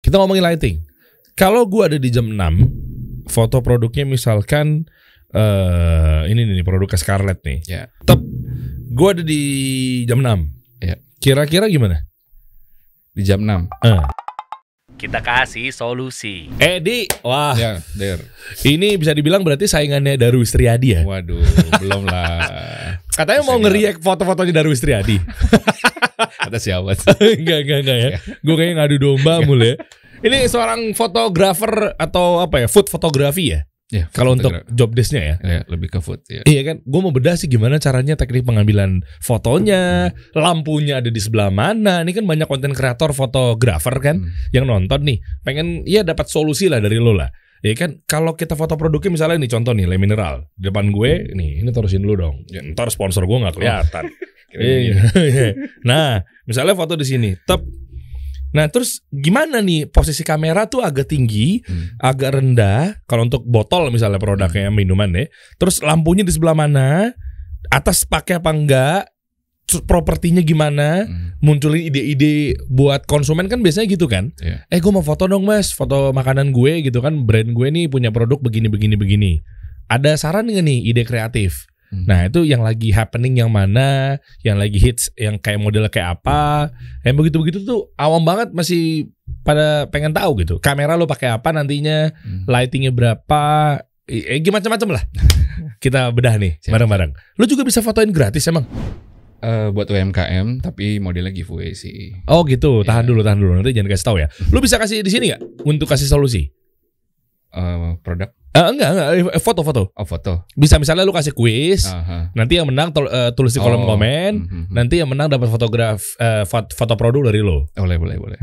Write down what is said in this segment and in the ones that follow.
kita ngomongin lighting. Kalau gue ada di jam 6, foto produknya misalkan ini nih produknya Scarlett nih. Ya. Tep, gue ada di jam 6. Ya. Kira-kira gimana? Di jam 6. Kita kasih solusi. Di, wah. Ya, der. Ini bisa dibilang berarti saingannya Darwis Triadi ya? Waduh, belum lah. Katanya mau nge-react foto-fotonya Darwis Triadi. Kata siapa? Enggak ya. Gue kayaknya ngadu domba mulu ya. Ini seorang fotografer atau apa ya? Food fotografi ya? Ya, kalau untuk job desk-nya ya? Ya, lebih ke food ya. Iya kan? Gue mau bedah sih gimana caranya teknik pengambilan fotonya, lampunya ada di sebelah mana. Ini kan banyak konten kreator fotografer kan yang nonton nih. Pengen ya dapat solusi lah dari lo lah. Ya kan, kalau kita foto produknya misalnya nih contoh nih Le Mineral di depan gue, nih ini terusin dulu dong. Ya, ntar sponsor gue nggak kelihatan. Nah, misalnya foto di sini, tep. Nah, terus gimana nih posisi kamera tuh agak tinggi, agak rendah. Kalau untuk botol misalnya produknya minuman ya. Terus lampunya di sebelah mana? Atas pakai apa enggak? Propertinya gimana? Munculin ide-ide buat konsumen kan biasanya gitu kan? Yeah. Gue mau foto dong mas, foto makanan gue gitu kan, brand gue nih punya produk begini. Ada saran nggak nih ide kreatif? Nah itu yang lagi happening yang mana, yang lagi hits, yang kayak model kayak apa, yang begitu-begitu tuh awam banget masih pada pengen tahu gitu. Kamera lo pakai apa nantinya, lightingnya berapa, macam-macam lah. Kita bedah nih bareng-bareng. Lo juga bisa fotoin gratis emang? Buat UMKM tapi modelnya giveaway sih. Oh gitu, tahan dulu nanti jangan kasih tahu ya. Lo bisa kasih di sini nggak untuk kasih solusi? Produk? Enggak, foto. Oh foto. Bisa misalnya lu kasih kuis, nanti yang menang tulis di kolom komen, nanti yang menang dapat foto produk dari lo.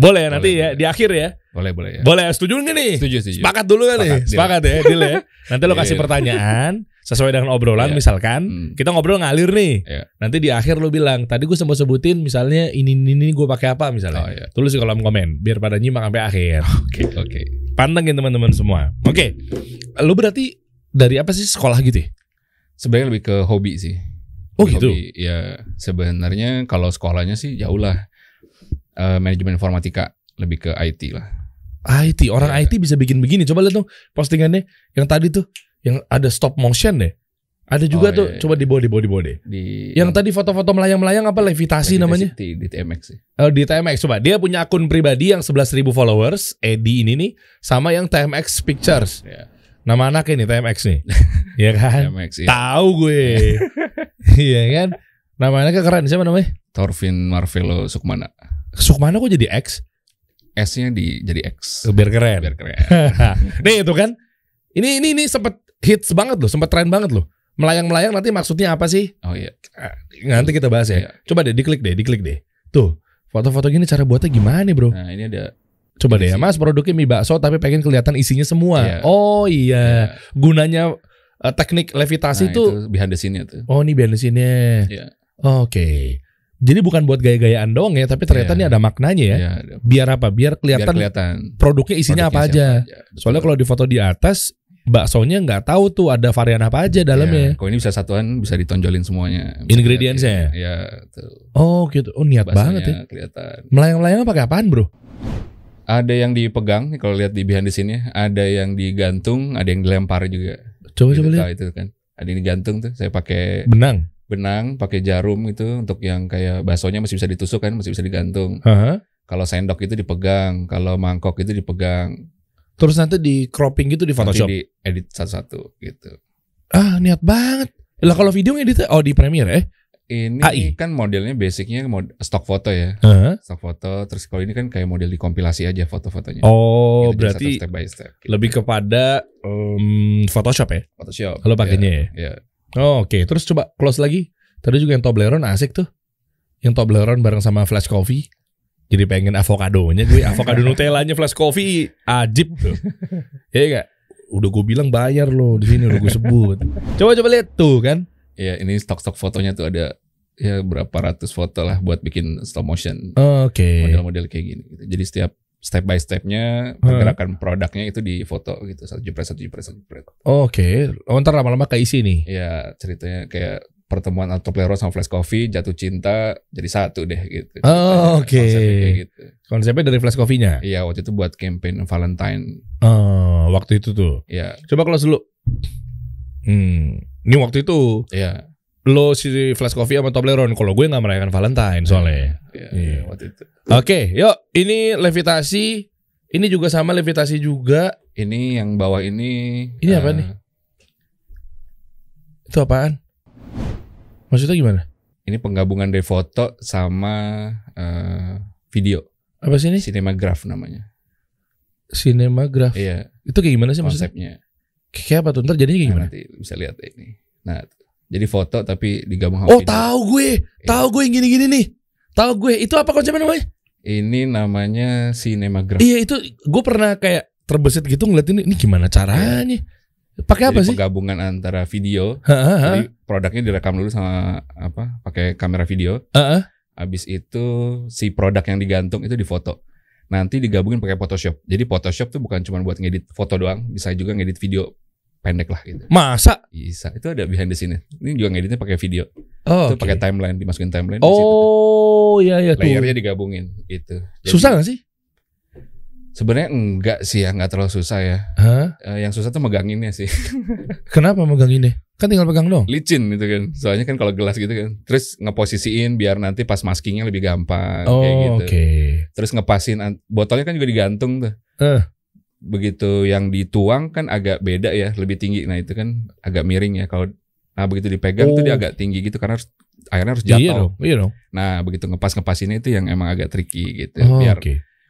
Boleh nanti ya di akhir ya. Boleh ya. Boleh, setuju nggak nih? Setuju. Sepakat dulu kan nih? Sepakat ya, deal ya. Nanti lo kasih pertanyaan sesuai dengan obrolan misalkan kita ngobrol ngalir nih. Nanti di akhir lo bilang, tadi gue sempat sebutin misalnya ini gue pakai apa misalnya. Tulis di kolom komen biar pada nyimak sampai akhir. Oke. Pantengin teman-teman semua. Oke. Lu berarti dari apa sih sekolah gitu ya? Sebenarnya lebih ke hobi sih. Oh gitu? Hobi. Ya sebenarnya kalau sekolahnya sih jauh lah. Manajemen informatika, lebih ke IT lah. IT, orang IT bisa bikin begini. Coba lihat dong postingannya yang tadi tuh, yang ada stop motion deh. Ada juga tuh, coba di bawah deh. Yang tadi foto-foto melayang-melayang apa levitasi namanya? Di TMX sih. Di TMX, coba. Dia punya akun pribadi yang 11.000 followers, Edi ini nih, sama yang TMX Pictures. Nama anaknya nih TMX nih. Iya kan? TMX, ya. Tahu gue. Iya kan? Nama anaknya keren, siapa namanya? Thorvin Marvelo Sukmana. Sukmana kok jadi X? S-nya jadi X. Biar keren. Nih itu kan. Ini sempet hits banget loh, sempet tren banget loh. Melayang-melayang nanti maksudnya apa sih? Oh iya. Nanti kita bahas ya. Coba deh diklik deh. Tuh, foto-foto gini cara buatnya gimana bro? Nah, ini ada. Coba deh ya, Mas, produknya mie bakso tapi pengen kelihatan isinya semua. Oh iya. Gunanya teknik levitasi itu behind the scene-nya tuh. Oh, ini behind the scene-nya. Oke. Jadi bukan buat gaya-gayaan doang ya, tapi ternyata ini ada maknanya ya. Biar apa? Biar kelihatan produknya isinya apa aja. Soalnya kalau di foto di atas, baksonya nggak tahu tuh ada varian apa aja dalamnya. Kalau ini bisa satuan, bisa ditonjolin semuanya. Ingredients-nya. Ya, tuh. Oh gitu. Oh niat banget ya. Kelihatan. Melayang-melayang pakai apaan bro? Ada yang dipegang, kalau lihat di behind the scene-nya. Ada yang digantung, ada yang dilempar juga. Coba lihat. Itu kan. Ada yang digantung tuh. Saya pakai benang, pakai jarum itu untuk yang kayak baksonya masih bisa ditusuk kan, masih bisa digantung. Kalau sendok itu dipegang, kalau mangkok itu dipegang. Terus nanti di cropping gitu di Photoshop. Nanti di edit satu-satu gitu. Niat banget. Lah kalau video ngedit di Premiere Ini AI. Kan modelnya basicnya stock foto ya. Stock foto. Terus kalau ini kan kayak model dikompilasi aja foto-fotonya. Oh gitu, berarti step by step, gitu. Lebih kepada Photoshop ya. Photoshop. Kalau pakainya ya. Oke. Terus coba close lagi. Tadi juga yang Toblerone asik tuh. Yang Toblerone bareng sama Flash Coffee. Jadi pengen avokadonya gue. Avokado Nutellanya Flash Coffee ajib tuh. Ya gak? Udah gue bilang bayar loh di sini udah gue sebut. Coba lihat tuh kan. Ya ini stok fotonya tuh ada ya berapa ratus foto lah buat bikin stop motion. Oke. Model-model kayak gini gitu. Jadi setiap step by stepnya pergerakan produknya itu di foto gitu. Satu jepret. Oke. Ntar lama-lama keisi nih. Ya ceritanya kayak pertemuan Toblerone sama Flash Coffee jatuh cinta jadi satu deh gitu. Oh, oke. Gitu. Konsepnya dari Flash Coffee-nya. Iya, waktu itu buat campaign Valentine. Oh, waktu itu tuh. Iya. Coba close dulu. Ini waktu itu. Iya. Lo si Flash Coffee sama Toblerone. Kalau gue nggak merayakan Valentine soalnya. Iya. Waktu itu. Oke, yuk. Ini levitasi. Ini juga sama levitasi juga. Ini yang bawah ini. Ini apa nih? Itu apaan? Maksudnya gimana? Ini penggabungan dari foto sama video. Apa sih ini? Cinemagraph namanya. Cinemagraph. Iya. Itu kayak gimana sih konsepnya? Kayak apa tuh? Ntar jadinya kayak gimana? Nanti bisa lihat ini. Nah, jadi foto tapi digabung sama video. Oh, tahu gue. Tahu gue yang gini-gini nih. Tahu gue. Itu apa konsepnya namanya? Ini namanya Cinemagraph. Iya, itu gue pernah kayak terbesit gitu ngeliat ini gimana caranya? Pakai apa sih? Penggabungan antara video. Jadi produknya direkam dulu sama pakai kamera video. Habis itu si produk yang digantung itu difoto. Nanti digabungin pakai Photoshop. Jadi Photoshop tuh bukan cuma buat ngedit foto doang, bisa juga ngedit video pendek lah gitu. Masa? Bisa. Itu ada behind the scene. Ini juga ngeditnya pakai video. Oh, itu pakai timeline, dimasukin timeline. Oh, iya iya tuh. Layernya digabungin itu. Jadi, susah gak sih? Sebenarnya enggak sih ya, enggak terlalu susah ya. Yang susah tuh meganginnya sih. Kenapa meganginnya? Kan tinggal pegang dong. Licin gitu kan. Soalnya kan kalau gelas gitu kan. Terus ngeposisiin biar nanti pas maskingnya lebih gampang kayak gitu. Terus ngepasin botolnya kan juga digantung tuh. Begitu yang dituang kan agak beda ya, lebih tinggi. Nah itu kan agak miring ya. Kalau begitu dipegang tuh dia agak tinggi gitu karena airnya harus jatuh. Iya dong. Nah begitu ngepasinnya itu yang emang agak tricky gitu.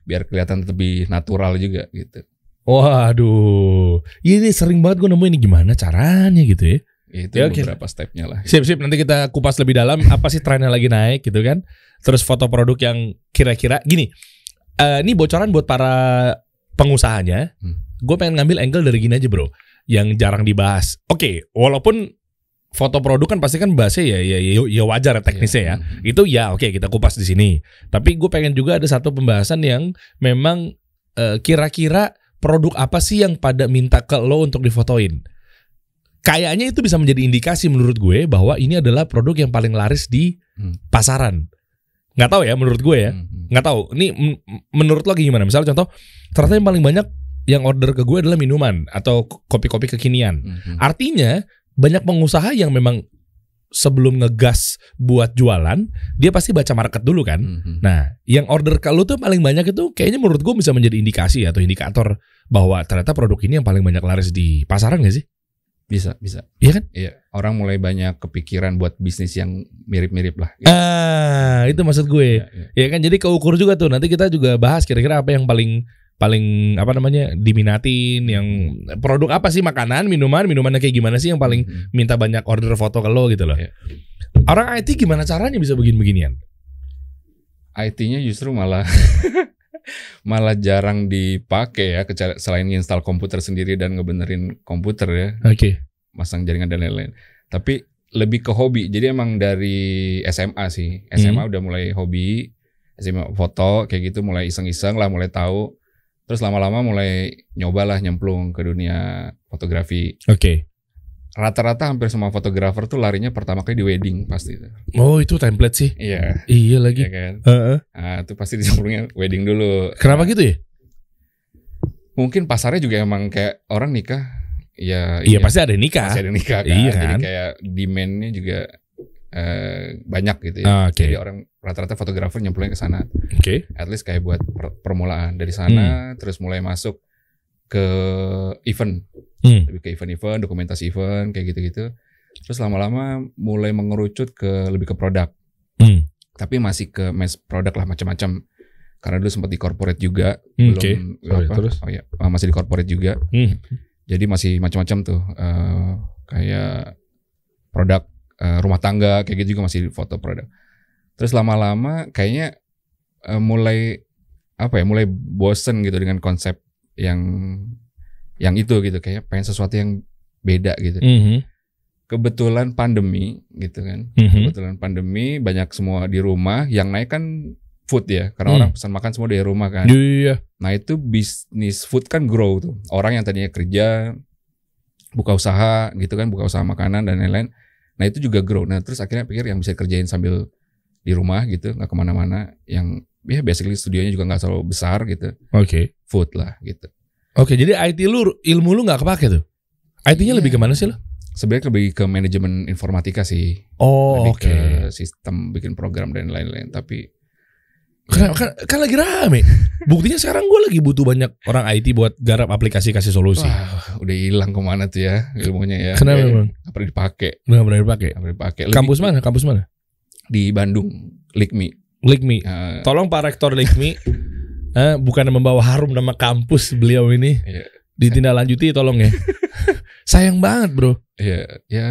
Biar kelihatan lebih natural juga gitu. Waduh, ini sering banget gue nemuin ini gimana caranya gitu ya. Itu beberapa stepnya lah. Sip, nanti kita kupas lebih dalam apa sih trennya lagi naik gitu kan. Terus foto produk yang kira-kira gini. Ini bocoran buat para pengusahanya. Gue pengen ngambil angle dari gini aja bro, yang jarang dibahas. Oke, walaupun foto produk kan pasti kan bahasnya ya wajar teknisnya ya. Itu ya oke, kita kupas di sini. Tapi gue pengen juga ada satu pembahasan yang memang kira-kira produk apa sih yang pada minta ke lo untuk difotoin. Kayaknya itu bisa menjadi indikasi menurut gue bahwa ini adalah produk yang paling laris di pasaran. Nggak tahu ya menurut gue ya. Nggak tahu. Ini menurut lo gimana? Misalnya contoh, ternyata yang paling banyak yang order ke gue adalah minuman atau kopi-kopi kekinian. Artinya banyak pengusaha yang memang sebelum ngegas buat jualan, dia pasti baca market dulu kan. Nah, yang order ke lu tuh paling banyak itu kayaknya menurut gue bisa menjadi indikasi atau indikator bahwa ternyata produk ini yang paling banyak laris di pasaran gak sih? Bisa. Iya kan? Iya. Orang mulai banyak kepikiran buat bisnis yang mirip-mirip lah. Gitu. Itu maksud gue. Ya kan, jadi keukur juga tuh. Nanti kita juga bahas kira-kira apa yang paling diminatin, yang produk apa sih, makanan, minumannya kayak gimana sih yang paling minta banyak order foto ke lo gitu loh. Orang IT gimana caranya bisa beginian? IT-nya justru malah jarang dipakai ya, selain install komputer sendiri dan ngebenerin komputer ya. Masang jaringan dan lain-lain. Tapi lebih ke hobi. Jadi emang dari SMA sih. SMA udah mulai hobi, SMA foto kayak gitu, mulai iseng-iseng lah, mulai tahu. Terus lama-lama mulai nyobalah nyemplung ke dunia fotografi. Rata-rata hampir semua fotografer tuh larinya pertama kali di wedding pasti. Oh, itu template sih. Iya lagi. Ya kan? Nah, itu pasti disemplungnya wedding dulu. Kenapa gitu ya? Mungkin pasarnya juga emang kayak orang nikah. Iya, pasti ada nikah. Pasti ada nikah kan. Iya kan? Jadi kayak demand-nya juga banyak gitu ya. Jadi orang rata-rata fotografer nyemplungnya ke sana. At least kayak buat permulaan dari sana, terus mulai masuk ke event, lebih ke event, dokumentasi event kayak gitu-gitu. Terus lama-lama mulai mengerucut ke lebih ke produk. Tapi masih ke mass produk lah, macam-macam. Karena dulu sempat di corporate juga, masih di corporate juga. Jadi masih macam-macam tuh, kayak produk rumah tangga kayak gitu juga masih foto produk. Terus lama-lama kayaknya mulai bosen gitu dengan konsep yang itu gitu, kayak pengen sesuatu yang beda gitu. Kebetulan pandemi gitu kan. Kebetulan pandemi, banyak semua di rumah, yang naik kan food ya, karena orang pesan makan semua dari rumah kan. Nah itu bisnis food kan grow tuh. Orang yang tadinya kerja buka usaha gitu kan, buka usaha makanan dan lain-lain, Nah itu juga grow. Nah terus akhirnya pikir yang bisa kerjain sambil di rumah gitu, nggak kemana-mana. Yang ya basically studionya juga nggak terlalu besar gitu. Oke. Food lah gitu. Oke, jadi ilmu lu nggak kepake tuh. IT-nya lebih kemana sih lo? Sebenarnya lebih ke manajemen informatika sih. Oh, lebih ke sistem bikin program dan lain-lain. Tapi kan lagi rame. Buktinya sekarang gue lagi butuh banyak orang IT buat garap aplikasi kasih solusi. Wah, udah hilang kemana tuh ya ilmunya ya. Kenapa Bang? Gak pernah dipakai. Nggak pernah dipakai. Gak pernah dipakai. Kampus mana? Di Bandung, LIKMI. Tolong Pak Rektor LIKMI, bukan membawa harum nama kampus beliau ini. Iya. Ditindaklanjuti tolong ya. Sayang banget bro. Iya, ya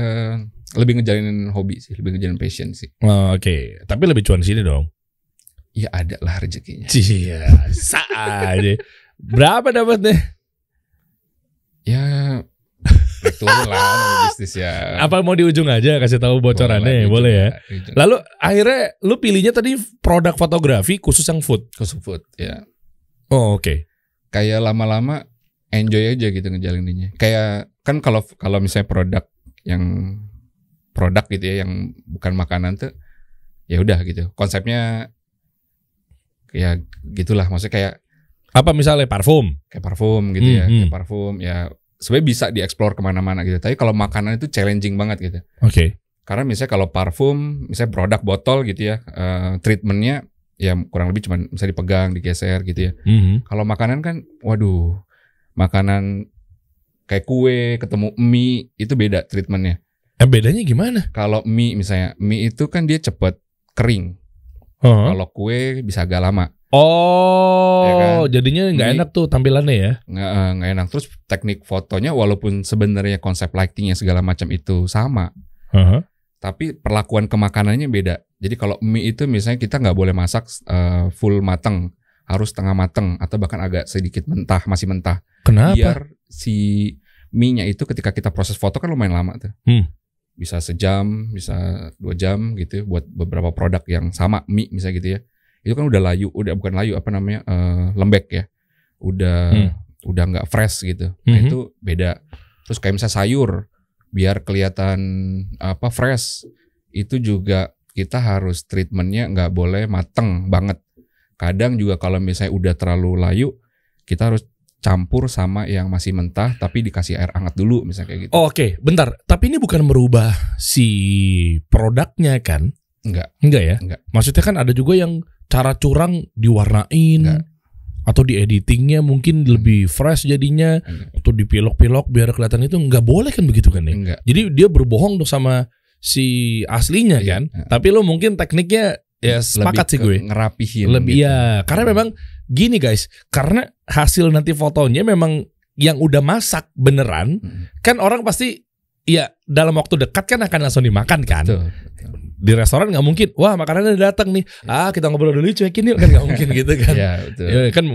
lebih ngejalanin hobi sih, lebih ngejalanin passion sih. Oh, Oke. Tapi lebih cuan sini dong. Ya ada lah rezekinya. Iya, aja. Berapa dapatnya? Ya naik turun lah bisnis ya. Apa mau di ujung aja kasih tahu bocorannya? Boleh ya. Lalu akhirnya lu pilihnya tadi produk fotografi khusus yang food. Khusus food ya. Oh oke. Kayak lama-lama enjoy aja gitu ngejalaninnya. Kayak kan kalau misalnya produk gitu ya yang bukan makanan tuh ya udah gitu. Konsepnya ya gitulah, maksudnya kayak apa misalnya parfum gitu ya, kayak parfum ya sebenarnya bisa dieksplor kemana-mana gitu. Tapi kalau makanan itu challenging banget gitu. Oke. Karena misalnya kalau parfum, misalnya produk botol gitu ya, treatmentnya ya kurang lebih cuma bisa dipegang, digeser gitu ya. Kalau makanan kan, waduh, makanan kayak kue ketemu mie itu beda treatmentnya. Bedanya gimana? Kalau mie misalnya, mie itu kan dia cepet kering. Kalau kue bisa agak lama. Oh, ya kan? Jadinya nggak enak tuh tampilannya ya? Nggak enak. Terus teknik fotonya walaupun sebenarnya konsep lightingnya segala macam itu sama, tapi perlakuan ke makanannya beda. Jadi kalau mie itu misalnya kita nggak boleh masak full mateng, harus setengah mateng atau bahkan agak sedikit mentah, masih mentah. Kenapa? Biar si mie-nya itu ketika kita proses foto kan lumayan lama tuh. Bisa sejam, bisa 2 jam gitu buat beberapa produk yang sama mie misalnya gitu ya. Itu kan udah layu, bukan layu lembek ya. Udah nggak fresh gitu. Nah itu beda. Terus kayak misalnya sayur biar kelihatan fresh, itu juga kita harus treatmentnya nggak boleh mateng banget. Kadang juga kalau misalnya udah terlalu layu, kita harus campur sama yang masih mentah tapi dikasih air hangat dulu misalnya kayak gitu. Oke, bentar. Tapi ini bukan merubah si produknya kan? Enggak ya? Enggak. Maksudnya kan ada juga yang cara curang diwarnain atau di editingnya mungkin lebih fresh jadinya atau dipilok-pilok biar kelihatan itu nggak boleh kan begitu kan ya? Enggak. Jadi dia berbohong tuh sama si aslinya kan? Tapi lo mungkin tekniknya ya sepakat sih gue. Ngerapihin. Lebih gitu. Ya, karena memang gini guys, karena hasil nanti fotonya memang yang udah masak beneran, kan orang pasti ya dalam waktu dekat kan akan langsung dimakan kan. Betul. Di restoran nggak mungkin, wah makanannya udah datang nih, kita ngobrol dulu cuekin yuk, kan nggak mungkin gitu kan. Ya, betul. Ya, kan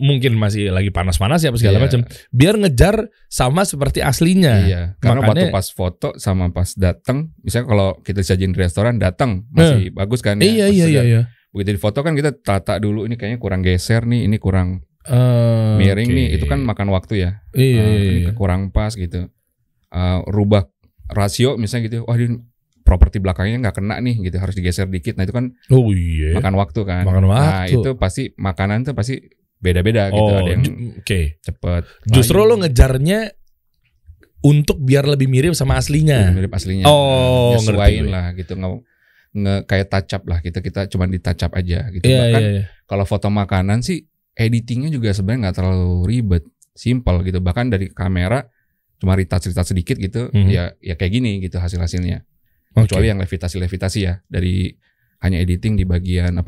mungkin masih lagi panas-panas ya segala macam. Biar ngejar sama seperti aslinya. Iya. Karena waktu pas foto sama pas datang, misalnya kalau kita sajiin di restoran datang masih bagus kan ya. Iya. Begitu di foto kan kita tata dulu, ini kayaknya kurang geser nih, ini kurang miring nih, itu kan makan waktu ya. Ini kurang pas gitu. Rubah rasio misalnya gitu, wah ini properti belakangnya nggak kena nih gitu, harus digeser dikit. Nah itu kan makan waktu kan. Nah itu pasti makanan tuh pasti beda-beda gitu. Ada yang cepet. Justru lo ngejarnya untuk biar lebih mirip sama aslinya. Mirip aslinya. Nyesuaiin lah gitu, kayak touch up lah, kita cuma di touch up aja gitu. Bahkan kalau foto makanan sih editingnya juga sebenarnya nggak terlalu ribet, simple gitu. Bahkan dari kamera cuma retouch sedikit gitu, ya kayak gini gitu hasilnya. Kecuali yang levitasi ya, dari hanya editing di bagian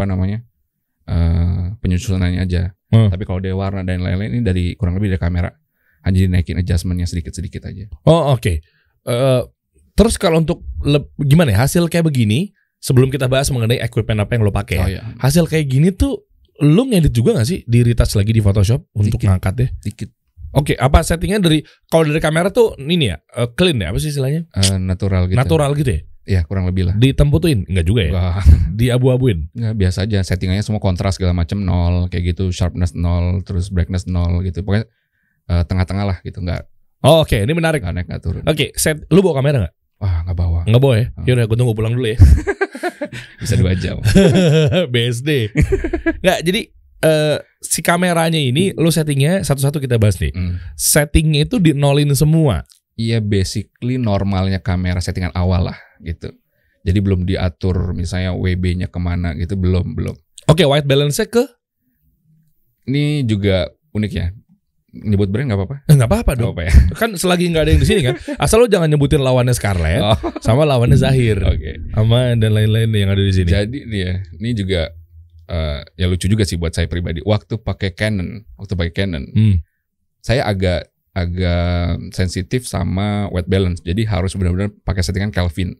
penyusunannya aja. Tapi kalau dia warna dan lain-lain ini dari kurang lebih dari kamera, hanya dinaikin adjustmentnya sedikit aja. Terus kalau untuk gimana ya hasil kayak begini? Sebelum kita bahas mengenai equipment apa yang lo pakai, hasil kayak gini tuh lo ngedit juga nggak sih? Di retouch lagi di Photoshop untuk ngangkatnya? Dikit. Oke, apa settingnya kalau dari kamera tuh ini ya clean ya, apa sih istilahnya? Natural gitu. Natural gitu ya? Ya kurang lebih lah. Ditemputin? Enggak juga ya? Diabu-abuin? Enggak, biasa aja. Settingannya semua kontras segala macam 0 kayak gitu, sharpness 0, terus brightness 0 gitu. Pokoknya tengah-tengah lah gitu, enggak. Oke, ini menarik. Enggak naik enggak turun. Oke, lu bawa kamera enggak? Wah, nggak bawa. Nggak bawa ya? Yaudah gue tunggu pulang dulu ya. Bisa 2 jam. BSD. Nggak, jadi si kameranya ini lo settingnya satu-satu kita bahas nih. Settingnya itu di nolin semua. Iya, basically normalnya kamera settingan awal lah gitu. Jadi belum diatur misalnya WB-nya kemana gitu, belum. Oke, white balance-nya ke? Ini juga unik ya. Nyebut brand nggak apa-apa? Nggak apa-apa dong. Apa ya? Kan selagi nggak ada yang di sini kan. Asal lo jangan nyebutin lawannya Scarlett sama lawannya Zahir. Oke. Sama dan lain-lain yang ada di sini. Jadi nih ya, ini juga ya lucu juga sih buat saya pribadi. Waktu pakai Canon, saya agak sensitif sama white balance. Jadi harus benar-benar pakai settingan Kelvin.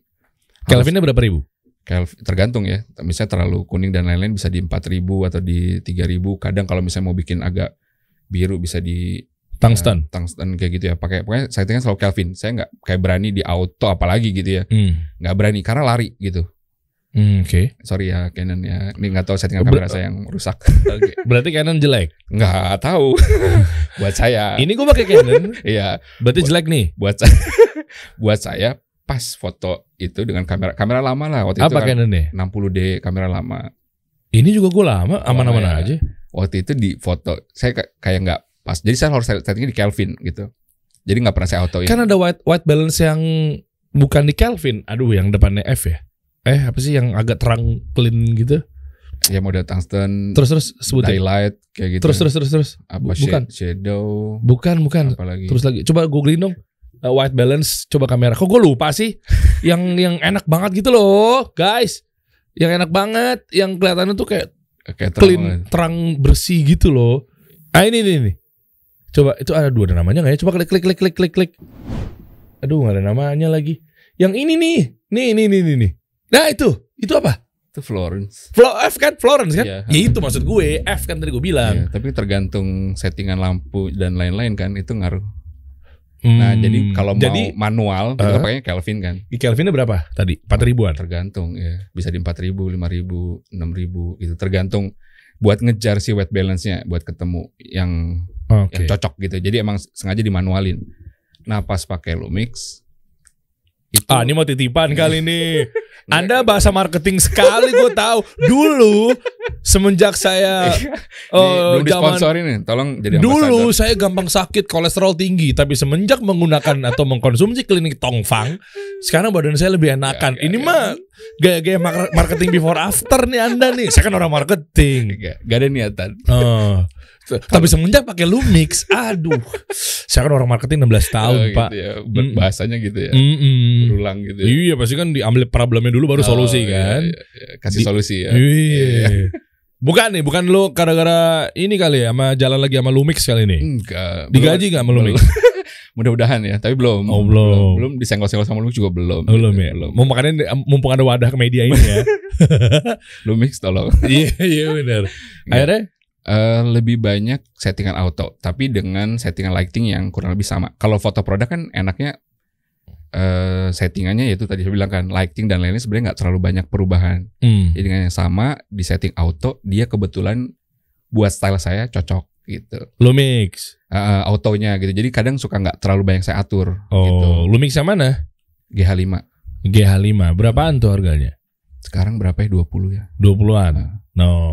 Kelvinnya berapa ribu? Tergantung ya. Misalnya terlalu kuning dan lain-lain bisa di 4.000 atau di 3.000. Kadang kalau misalnya mau bikin agak biru bisa di tungsten kayak gitu ya. Pokoknya settingan selalu Kelvin. Saya nggak kayak berani di auto apalagi gitu ya. Nggak berani karena lari gitu. Oke. Sorry ya Canon ya. Ini nggak tahu settingan kamera saya yang rusak. Berarti Canon jelek? Nggak tahu. Buat saya. Ini gue pakai Canon. Iya. Berarti jelek nih. Buat saya pas foto itu dengan kamera lama lah waktu itu. Apa kan Canon-nya? 60D kamera lama. Ini juga gue lama, aman-aman aja. Waktu itu di foto saya kayak nggak pas. Jadi saya harus settingnya di Kelvin gitu. Jadi nggak pernah saya autoin. Kan ada white balance yang bukan di Kelvin. Aduh, yang depannya F ya. Apa sih yang agak terang clean gitu? Ya mode tungsten. Terus sebutin. Daylight kayak gitu. Terus. Apa bukan. shadow? Bukan. Apalagi. Terus lagi. Coba googling dong. White balance, coba kamera. Kok gue lupa sih? yang enak banget gitu loh, guys. Yang enak banget, yang kelihatannya tuh kayak clean, terang bersih gitu loh. Ini. Coba itu ada namanya nggak ya? Coba klik. Aduh, nggak ada namanya lagi. Yang ini nih. Nih. Nah itu apa? Itu Florence. F kan Florence kan? Iya. Ya itu maksud gue. F kan tadi gue bilang. Iya, tapi tergantung settingan lampu dan lain-lain kan itu ngaruh. Nah jadi kalau mau manual kita pakainya Kelvin kan. Kelvinnya berapa tadi? 4.000-an? Tergantung ya. Bisa di 4.000, 5.000, 6.000 gitu. Tergantung buat ngejar si white balance-nya. Buat ketemu yang cocok gitu. Jadi emang sengaja dimanualin. Nah pas pakai Lumix itu, ini mau titipan kali ini. Anda bahasa marketing sekali, gue tahu. Dulu semenjak saya belum disponsorin nih, tolong jadi ambassador. Dulu saya gampang sakit, kolesterol tinggi, tapi semenjak menggunakan atau mengkonsumsi klinik Tongfang, sekarang badan saya lebih enakan. Ini mah gaya-gaya marketing before after nih Anda nih. Saya kan orang marketing. Gak ada niatan. Tapi semenjak pakai Lumix, aduh. Saya kan orang marketing 16 tahun, Pak. Gitu ya. Bahasanya gitu ya. Berulang gitu ya. Iya, pasti kan diambil problemnya dulu baru solusi kan. Iya. Kasih solusi ya. Iya. Bukan lu gara-gara ini kali ya, sama jalan lagi sama Lumix kali ini. Enggak. Digaji enggak sama Lumix? Mudah-mudahan ya, tapi belum. Belum disenggol-senggol sama Lumix juga belum. Belum ya. Makanya mumpung ada wadah ke media ini ya. Lumix tolong. Iya benar. Akhirnya lebih banyak settingan auto, tapi dengan settingan lighting yang kurang lebih sama. Kalau foto produk kan enaknya settingannya yaitu tadi saya bilang kan lighting dan lainnya sebenarnya nggak terlalu banyak perubahan. Jadi dengan yang sama di setting auto dia kebetulan buat style saya cocok gitu. Lumix autonya gitu. Jadi kadang suka nggak terlalu banyak saya atur. Gitu. Lumix yang mana? GH5. Berapaan tuh harganya? Sekarang berapa ya? 20 ya. 20-an.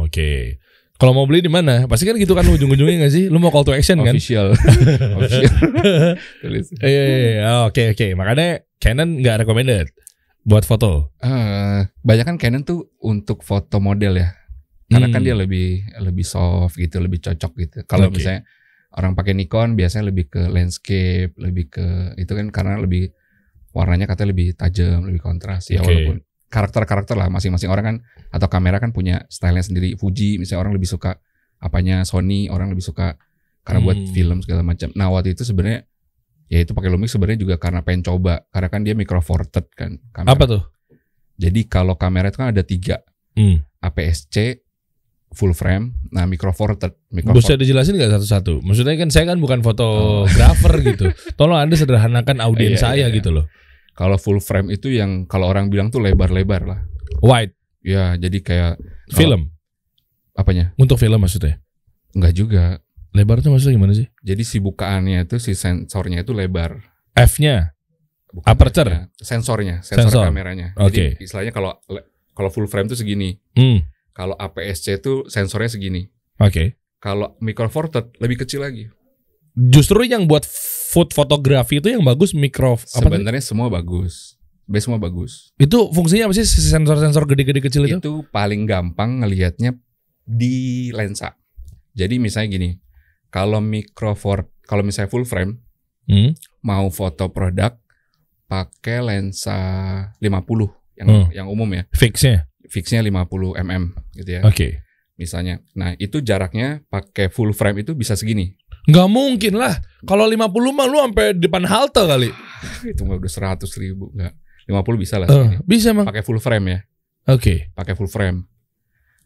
Oke. Kalau mau beli di mana? Pasti kan gitu kan ujung-ujungnya nggak sih? Lu mau call to action kan? Official. Iya. Oke. Makanya Canon nggak recommended buat foto. Banyak kan Canon tuh untuk foto model ya. Karena kan dia lebih soft gitu, lebih cocok gitu. Kalau misalnya orang pakai Nikon biasanya lebih ke landscape, lebih ke itu kan karena lebih warnanya katanya lebih tajam, lebih kontras ya. Walaupun karakter lah masing-masing orang kan atau kamera kan punya stylenya sendiri. Fuji misalnya orang lebih suka apanya, Sony orang lebih suka karena buat film segala macam. Nah waktu itu sebenarnya ya itu pakai Lumix sebenarnya juga karena pengen coba karena kan dia micro four third kan kamera. Apa tuh? Jadi kalau kamera itu kan ada 3 APS-C, full frame, nah micro four third. Bisa dijelasin nggak satu-satu? Maksudnya kan saya kan bukan fotografer gitu. Tolong Anda sederhanakan audiens saya gitu loh. Kalau full frame itu yang kalau orang bilang tuh lebar-lebar lah. Wide. Ya, jadi kayak film. Apanya? Untuk film maksudnya? Enggak juga. Lebar tuh maksudnya gimana sih? Jadi si bukaannya itu si sensornya itu lebar. F-nya? bukan Aperture? Sensor Sensor. kameranya. Oke. Jadi istilahnya kalau full frame tuh segini. Kalau APS-C tuh sensornya segini. Oke. Kalau micro four third lebih kecil lagi. Justru yang buat food fotografi itu yang bagus Sebenarnya semua bagus. Semua bagus. Itu fungsinya apa sih sensor-sensor gede-gede kecil itu? Itu paling gampang ngelihatnya di lensa. Jadi misalnya gini, kalau misalnya full frame, mau foto produk pakai lensa 50 yang umum ya. Fixnya 50 mm gitu ya. Oke. Misalnya. Nah, itu jaraknya pakai full frame itu bisa segini. Nggak mungkin lah. Kalau 50 mah lu sampai depan halte kali. Itu mah udah 100.000 enggak. 50 bisa lah. Bisa emang. Pakai full frame ya. Oke. Pakai full frame.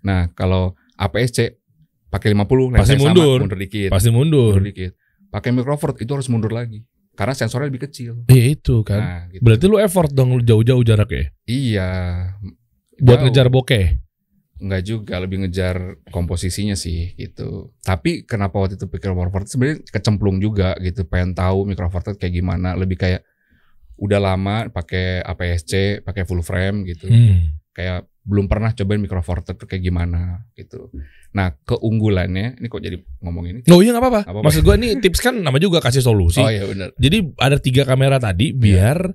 Nah, kalau APS-C pakai 50 pasti mundur. Mundur dikit. Pasti mundur. Dikit. Pakai micro four itu harus mundur lagi. Karena sensornya lebih kecil. Iya itu kan. Nah, gitu. Berarti lu effort dong jauh-jauh jaraknya. Iya. Buat ngejar bokeh. Enggak juga, lebih ngejar komposisinya sih gitu. Tapi kenapa waktu itu pikir micro four third sebenarnya kecemplung juga gitu, pengen tahu micro four third kayak gimana, lebih kayak udah lama pakai APS-C, pakai full frame gitu. Kayak belum pernah cobain micro four third kayak gimana gitu. Nah, keunggulannya ini kok jadi ngomong ini. Oh iya enggak apa-apa. Maksud gua nih tips kan nama juga kasih solusi. Oh iya benar. Jadi ada 3 kamera tadi biar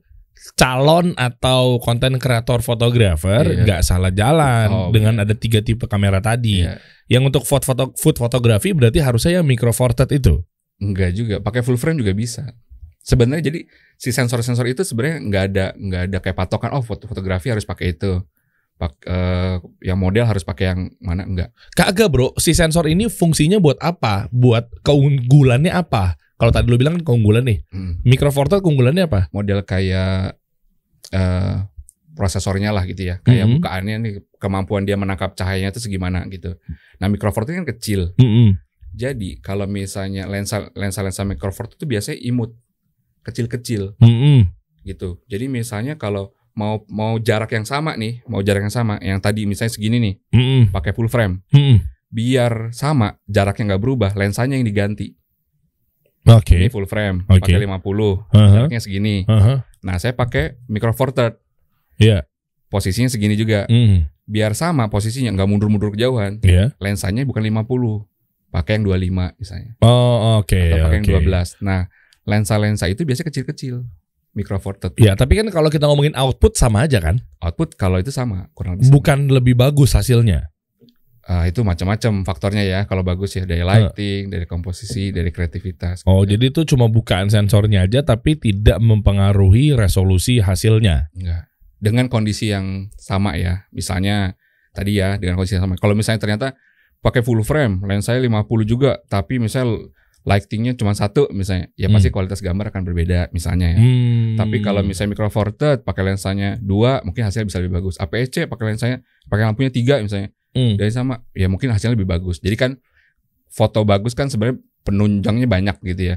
calon atau konten kreator fotografer nggak salah jalan dengan ada 3 tipe kamera tadi. Yang untuk food fotografi berarti harusnya yang micro four third itu. Enggak juga, pakai full frame juga bisa. Sebenarnya jadi si sensor-sensor itu sebenarnya nggak ada kayak patokan fotografi harus pakai itu. Yang model harus pakai yang mana, enggak. Kagak bro, si sensor ini fungsinya buat apa? Buat keunggulannya apa? Kalau tadi lu bilang kan keunggulan nih. Micro four third keunggulannya apa? Model kayak prosesornya lah gitu ya. Kayak bukaannya nih, kemampuan dia menangkap cahayanya itu segimana gitu. Nah, micro four third kan kecil. Jadi kalau misalnya lensa micro four third itu biasanya imut, kecil-kecil. Gitu. Jadi misalnya kalau mau jarak yang sama nih, yang tadi misalnya segini nih, pakai full frame. Biar sama, jaraknya nggak berubah, lensanya yang diganti. Oke. Ini full frame, pakai 50, jaraknya segini. Nah, saya pakai micro four third. Iya. Posisinya segini juga. Biar sama posisinya, nggak mundur-mundur kejauhan. Lensanya bukan 50, pakai yang 25 misalnya. Oh, oke. Atau pakai yang 12. Nah, lensa-lensa itu biasanya kecil-kecil. Micro four third. Ya, tapi kan kalau kita ngomongin output sama aja kan? Output kalau itu sama, kurang lebih sama. Bukan lebih bagus hasilnya. Itu macam-macam faktornya ya. Kalau bagus ya dari lighting, dari komposisi, dari kreativitas. Oh, jadi itu cuma bukaan sensornya aja tapi tidak mempengaruhi resolusi hasilnya. Enggak. Dengan kondisi yang sama ya. Misalnya tadi ya dengan kondisi yang sama. Kalau misalnya ternyata pakai full frame, lensanya 50 juga, tapi misalnya lightingnya cuma 1 misalnya, ya pasti kualitas gambar akan berbeda misalnya ya. Tapi kalau misalnya micro four third pakai lensanya 2, mungkin hasilnya bisa lebih bagus. APS-C pakai lampunya 3 misalnya, dari sama, ya mungkin hasilnya lebih bagus. Jadi kan foto bagus kan sebenarnya penunjangnya banyak gitu ya.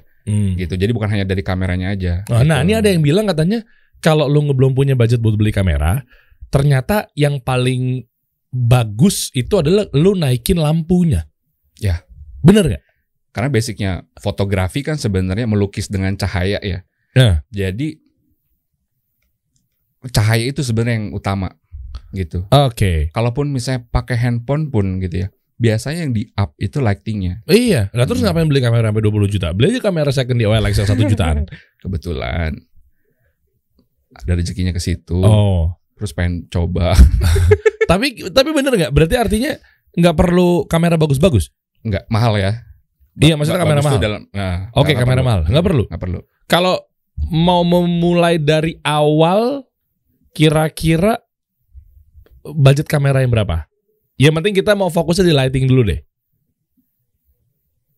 Gitu. Jadi bukan hanya dari kameranya aja. Nah, ini ada yang bilang katanya kalau lu belum punya budget buat beli kamera, ternyata yang paling bagus itu adalah lu naikin lampunya. Ya. Bener gak? Karena basicnya fotografi kan sebenarnya melukis dengan cahaya ya. Jadi cahaya itu sebenarnya yang utama gitu. Oke. Kalaupun misalnya pakai handphone pun gitu ya, biasanya yang di up itu lightingnya. Iya. Nah terus ngapain beli kamera sampai 20 juta? Beli aja kamera second di OLX yang 1 jutaan. Kebetulan ada rezekinya ke situ. Oh. Terus pengen coba. tapi bener nggak? Berarti artinya nggak perlu kamera bagus-bagus? Nggak, mahal ya. Iya, maksudnya kamera mahal. Oke, kamera mahal. Nggak perlu. Nggak perlu. Kalau mau memulai dari awal, kira-kira budget kamera yang berapa? Yang penting kita mau fokusnya di lighting dulu deh.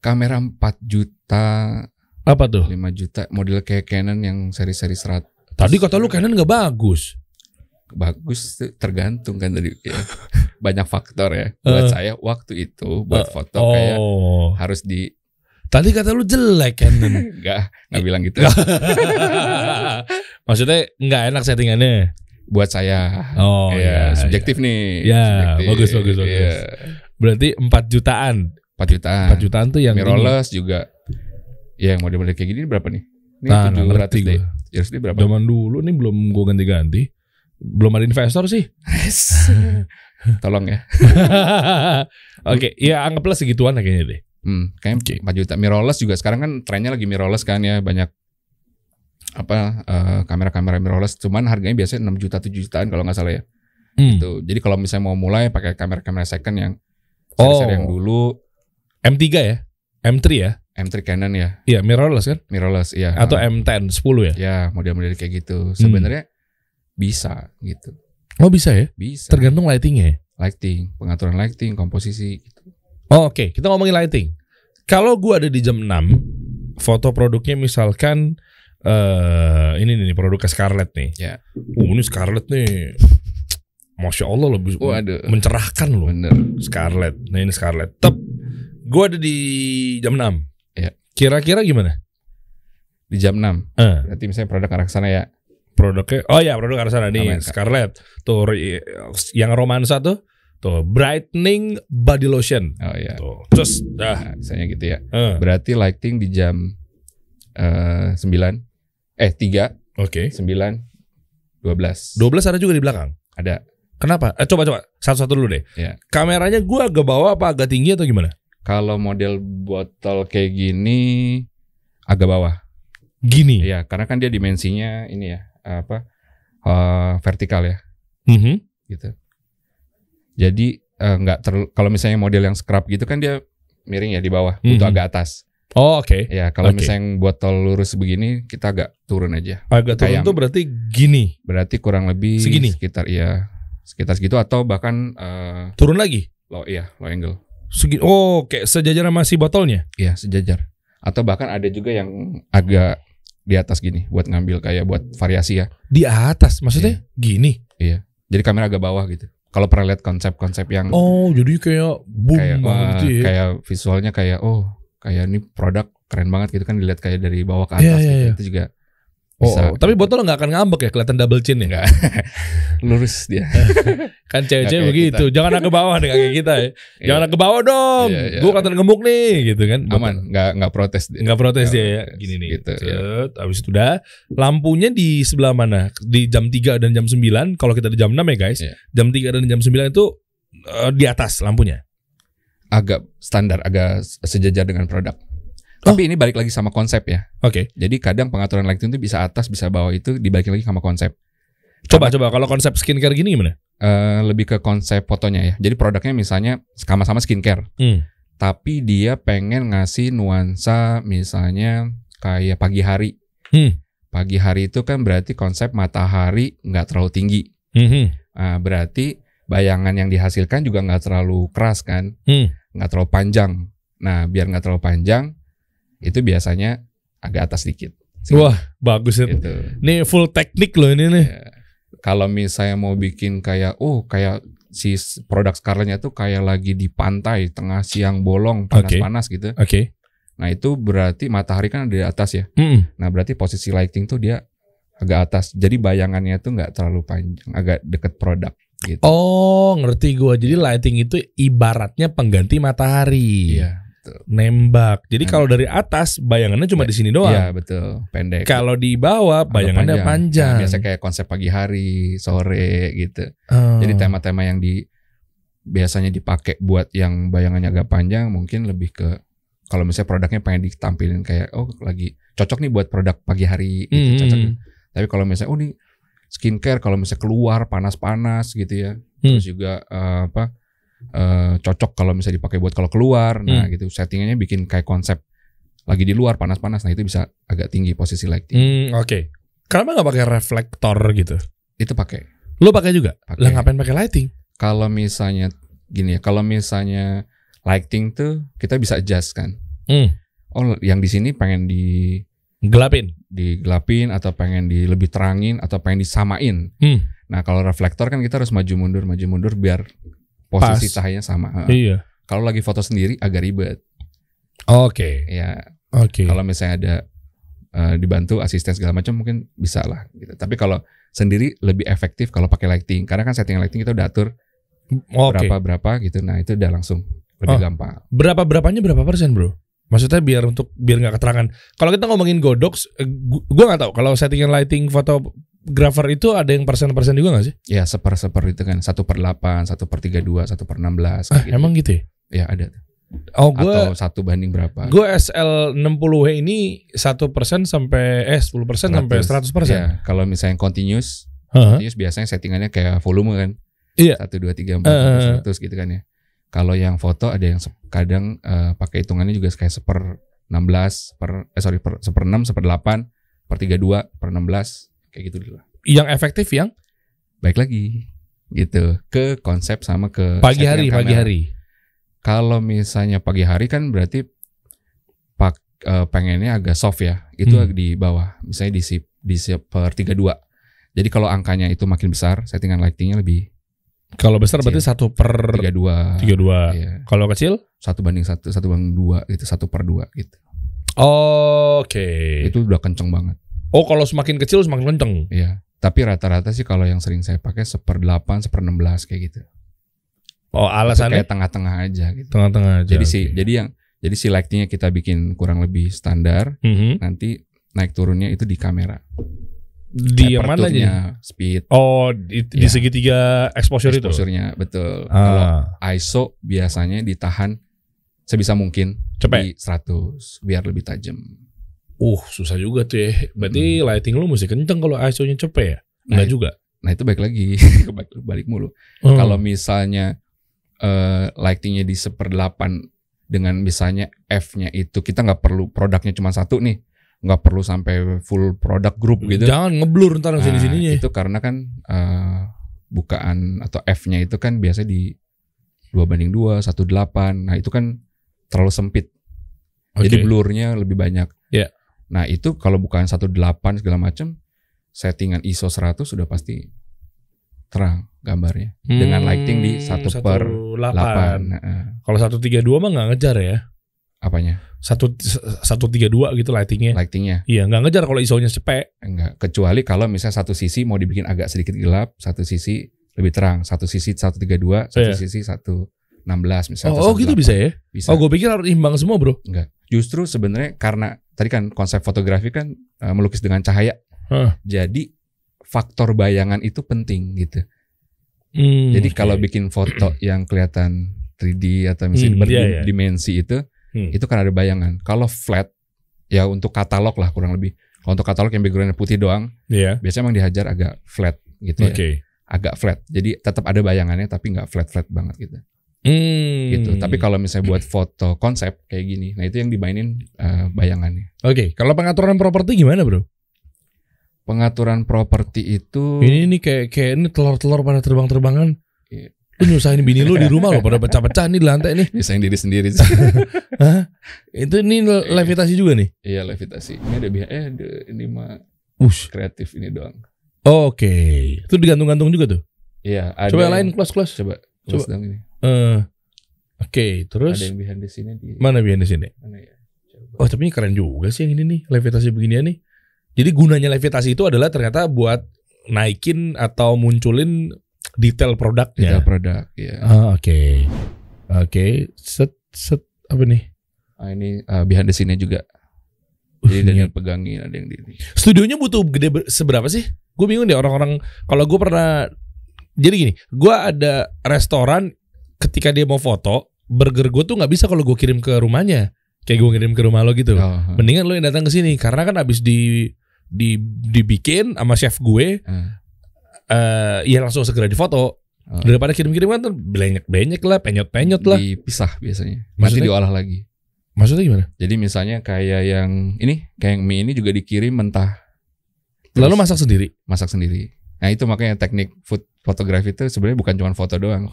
Kamera 4 juta. Apa tuh? 5 juta. Model kayak Canon yang seri-seri 100. Tadi kata lu Canon nggak bagus. Bagus tergantung kan tadi ya. Banyak faktor ya. Buat saya waktu itu buat foto kayak harus di. Tadi kata lu jelek kan? Enggak bilang gitu. Maksudnya nggak enak settingannya. Buat saya. Oh ya, subjektif nih. Ya, subjektif. bagus. Ya. Berarti 4 jutaan. 4 jutaan. 4 jutaan tuh yang mirrorless juga. Ya, yang model-model kayak gini berapa nih? Ini 700 deh. USD berapa? Zaman dulu nih belum gue ganti-ganti. Belum ada investor sih. Tolong ya. Oke, ya anggaplah segituan lah kayaknya deh. Kayaknya 4 juta. Mirrorless juga sekarang kan trennya lagi mirrorless kan ya, banyak kamera-kamera mirrorless, cuman harganya biasanya 6 juta 7 jutaan kalau nggak salah ya. Gitu. Jadi kalau misalnya mau mulai pakai kamera-kamera second yang seri-seri yang dulu, M3 ya? M3 ya? M3 Canon ya. Iya, mirrorless kan? Mirrorless ya. Atau M10 10 ya? Ya, model-model kayak gitu. Sebenarnya bisa gitu. Oh, bisa ya? Bisa. Tergantung lightingnya ya? Lighting, pengaturan lighting, komposisi gitu. Oh, oke. Kita ngomongin lighting. Kalau gua ada di jam 6, foto produknya misalkan ini nih produknya Scarlett nih. Ya. Ini Scarlett nih. Masya Allah lebih mencerahkan loh. Bener. Scarlett. Nah ini Scarlett. Tep. Gue ada di jam 6. Ya. Kira-kira gimana? Di jam 6. Berarti misalnya produk arah sana ya. Produknya. Oh ya, produk arah sana nih. Scarlett. Tuh yang romansa tuh. Tuh brightening body lotion. Oh iya. Tuh. Terus nah, misalnya gitu ya. Berarti lighting di jam 3. Oke. 9. 12. 12 ada juga di belakang. Ada. Kenapa? Coba satu-satu dulu deh. Ya. Kameranya gue agak bawah apa agak tinggi atau gimana? Kalau model botol kayak gini agak bawah. Gini. Iya, karena kan dia dimensinya ini ya, vertikal ya. Gitu. Jadi kalau misalnya model yang scrub gitu kan dia miring ya di bawah, butuh agak atas. Oh, oke. Ya, kalau misalnya botol lurus begini kita agak turun aja. Agak turun tuh berarti gini. Berarti kurang lebih segini. Sekitar segitu atau bahkan turun lagi. Low angle. Segini. Oh, kayak sejajar sama si botolnya. Iya, sejajar. Atau bahkan ada juga yang agak di atas gini buat ngambil kayak buat variasi ya. Di atas maksudnya gini. Iya. Jadi kamera agak bawah gitu. Kalau pernah lihat konsep-konsep yang jadi kayak boom gitu ya. Kayak visualnya kayak kayak ini produk keren banget gitu kan, dilihat kayak dari bawah ke atas gitu. Itu juga bisa. Tapi botol nggak akan ngambek ya, kelihatan double chin ya? Enggak. Lurus dia. Kan cewek-cewek begitu. Kita. Jangan ke bawah deh kayak kita ya. Jangan ke bawah dong. Gue kelihatan gemuk nih gitu kan. Aman, nggak protes dia. Nggak protes dia ya. Gini nih. Gitu, Habis itu udah. Lampunya di sebelah mana? Di jam 3 dan jam 9. Kalau kita di jam 6 ya guys. Jam 3 dan jam 9 itu di atas lampunya. Agak standar, agak sejajar dengan produk. Tapi ini balik lagi sama konsep ya. Oke. Jadi kadang pengaturan lighting itu bisa atas, bisa bawah, itu dibalikin lagi sama konsep. Coba kalau konsep skincare gini gimana? Lebih ke konsep fotonya ya. Jadi produknya misalnya sama-sama skincare. Tapi dia pengen ngasih nuansa misalnya kayak pagi hari. Pagi hari itu kan berarti konsep matahari nggak terlalu tinggi. Berarti bayangan yang dihasilkan juga nggak terlalu keras kan. Nggak terlalu panjang. Nah biar nggak terlalu panjang, itu biasanya agak atas dikit. Wah, bagus itu. Ini full teknik loh ini nih. Ya. Kalau misalnya mau bikin kayak kayak si produk Scarlett-nya tuh kayak lagi di pantai tengah siang bolong, panas-panas gitu. Oke. Nah, itu berarti matahari kan ada di atas ya. Nah, berarti posisi lighting tuh dia agak atas. Jadi bayangannya tuh nggak terlalu panjang, agak deket produk gitu. Oh, ngerti gua. Jadi lighting itu ibaratnya pengganti matahari. Iya. Nembak. Jadi kalau dari atas bayangannya cuma di sini doang. Iya betul, pendek. Kalau di bawah bayangannya panjang. Nah, biasa kayak konsep pagi hari, sore gitu. Jadi tema-tema yang biasanya dipakai buat yang bayangannya agak panjang mungkin lebih ke kalau misalnya produknya pengen ditampilin kayak lagi cocok nih buat produk pagi hari gitu, cocok. Tapi kalau misalnya nih skincare, kalau misalnya keluar panas-panas gitu ya. Terus juga cocok kalau misalnya dipakai buat kalau keluar. Nah gitu settingannya bikin kayak konsep lagi di luar panas-panas. Nah itu bisa agak tinggi posisi lighting. Oke. Kenapa nggak pakai reflektor gitu? Itu pakai. Lo pakai juga? Lah ngapain pakai lighting? Kalau misalnya gini ya, kalau misalnya lighting tuh kita bisa adjust kan. Yang di sini pengen digelapin atau pengen lebih terangin atau pengen disamain. Nah kalau reflektor kan kita harus maju mundur biar posisi cahayanya sama. Iya. Kalau lagi foto sendiri agak ribet. Oke. Ya. Oke. Kalau misalnya ada dibantu asisten segala macam mungkin bisa lah. Gitu. Tapi kalau sendiri lebih efektif kalau pakai lighting. Karena kan setting lighting kita udah atur berapa gitu. Nah itu udah langsung lebih gampang. Berapanya berapa persen bro? Maksudnya biar nggak keterangan. Kalau kita ngomongin Godox, gue nggak tahu kalau settingan lighting fotografer itu ada yang persen juga nggak sih? Ya seper itu kan 1/8, 1/32, 1/16. Emang gitu ya? Ya ada. Oh, gue atau 1 banding berapa? Gue SL60W ini 1% sampai 10% sampai 100%. Ya, kalau misalnya continuous biasanya settingannya kayak volume kan. Iya. 1, 2, 3, 4, 100 gitu kan ya. Kalau yang foto ada yang kadang pakai hitungannya juga kayak 1/16, 1/6, 1/8, 1/32, 1/16 kayak gitu dulu. Yang efektif yang? Baik lagi gitu ke konsep sama ke pagi hari. Kalau misalnya pagi hari kan berarti pengennya agak soft ya. Itu di bawah. Misalnya di 1/32. Jadi kalau angkanya itu makin besar, settingan lightingnya lebih. Kalau besar berarti 1/32. Iya. Kalau kecil? 1/1, 1/2 gitu, 1/2 gitu. Oke. Itu udah kenceng banget. Oh, kalau semakin kecil semakin kenceng. Iya. Tapi rata-rata sih kalau yang sering saya pakai 1/8, 1/16 kayak gitu. Oh, alasannya kayak tengah-tengah aja gitu. Tengah-tengah aja. Jadi si lightingnya kita bikin kurang lebih standar. Nanti naik turunnya itu di kamera. Di yang mana aja? Speed. Oh, di segitiga exposure itu. Exposure-nya betul. Kalau ISO biasanya ditahan sebisa mungkin di 100 biar lebih tajam. Susah juga tuh ya. Berarti lighting lu mesti kenceng kalau ISO-nya cepet ya? Enggak juga. Nah, itu balik lagi balik mulu. Kalau misalnya lightingnya di 1/8 dengan misalnya F-nya itu kita nggak perlu produknya cuma satu nih, nggak perlu sampai full product group gitu. Jangan ngeblur ntar sini-sininya. Itu karena kan bukaan atau F-nya itu kan biasa di 2/2, 1/8. Nah itu kan terlalu sempit. Jadi blurnya lebih banyak. Yeah. Nah itu kalau bukaan 1/8 segala macam, settingan ISO 100 sudah pasti terang gambarnya dengan lighting di 1/8. Kalau 132 mah nggak ngejar ya? Apanya? 132 gitu lightingnya. Iya, nggak ngejar kalau ISO-nya cepet. Enggak, kecuali kalau misalnya satu sisi mau dibikin agak sedikit gelap, satu sisi lebih terang, satu sisi 132, satu sisi 116 misalnya. Oh gitu bisa ya? Bisa. Oh, gue pikir harus imbang semua, bro. Enggak. Justru sebenarnya karena tadi kan konsep fotografi kan melukis dengan cahaya. Jadi faktor bayangan itu penting gitu. Jadi kalau bikin foto yang kelihatan 3D atau misalnya berdimensi itu kan ada bayangan. Kalau flat ya untuk katalog lah kurang lebih. Kalau untuk katalog yang backgroundnya putih doang, biasanya emang dihajar agak flat gitu ya. Agak flat. Jadi tetap ada bayangannya tapi nggak flat banget gitu. Gitu. Tapi kalau misalnya buat foto konsep kayak gini, nah itu yang dimainin bayangannya. Kalau pengaturan properti gimana, bro? Pengaturan properti itu ini kayak ini telur-telur pada terbang-terbangan. Lu nyusahin bini lu di rumah lo pada pecah-pecah nih di lantai nih. Nyusahin diri sendiri. Hah? Itu ini levitasi juga nih? Iya, levitasi. Ini ada ini mah kreatif ini doang. Oke. Itu digantung-gantung juga tuh? Iya, ada. Coba yang lain close. Coba dong ini. Oke, terus ada yang behind the scene mana behind the scene? Mana ya? Coba. Oh, tapi ini keren juga sih yang ini nih, levitasi beginian nih. Jadi gunanya levitasi itu adalah ternyata buat naikin atau munculin detail produknya. Detail produk, ya. Oke. Set apa nih? Ini behind the scene-nya juga. Jadi ada yang pegangin, ada yang di. Studionya butuh gede seberapa sih? Gue bingung deh orang-orang. Kalau gue pernah, jadi gini, gue ada restoran ketika dia mau foto, burger gue tuh nggak bisa kalau gue kirim ke rumahnya. Kayak gue kirim ke rumah lo gitu. Mendingan lo yang datang ke sini karena kan abis dibikin sama chef gue, ya langsung segera difoto. Daripada kirim-kiriman tuh benyek lah, penyot lah. Dipisah biasanya. Maksudnya? Nanti diolah lagi. Maksudnya gimana? Jadi misalnya kayak yang mie ini juga dikirim mentah. Lalu masak sendiri? Masak sendiri. Nah itu makanya teknik food fotografi itu sebenarnya bukan cuma foto doang.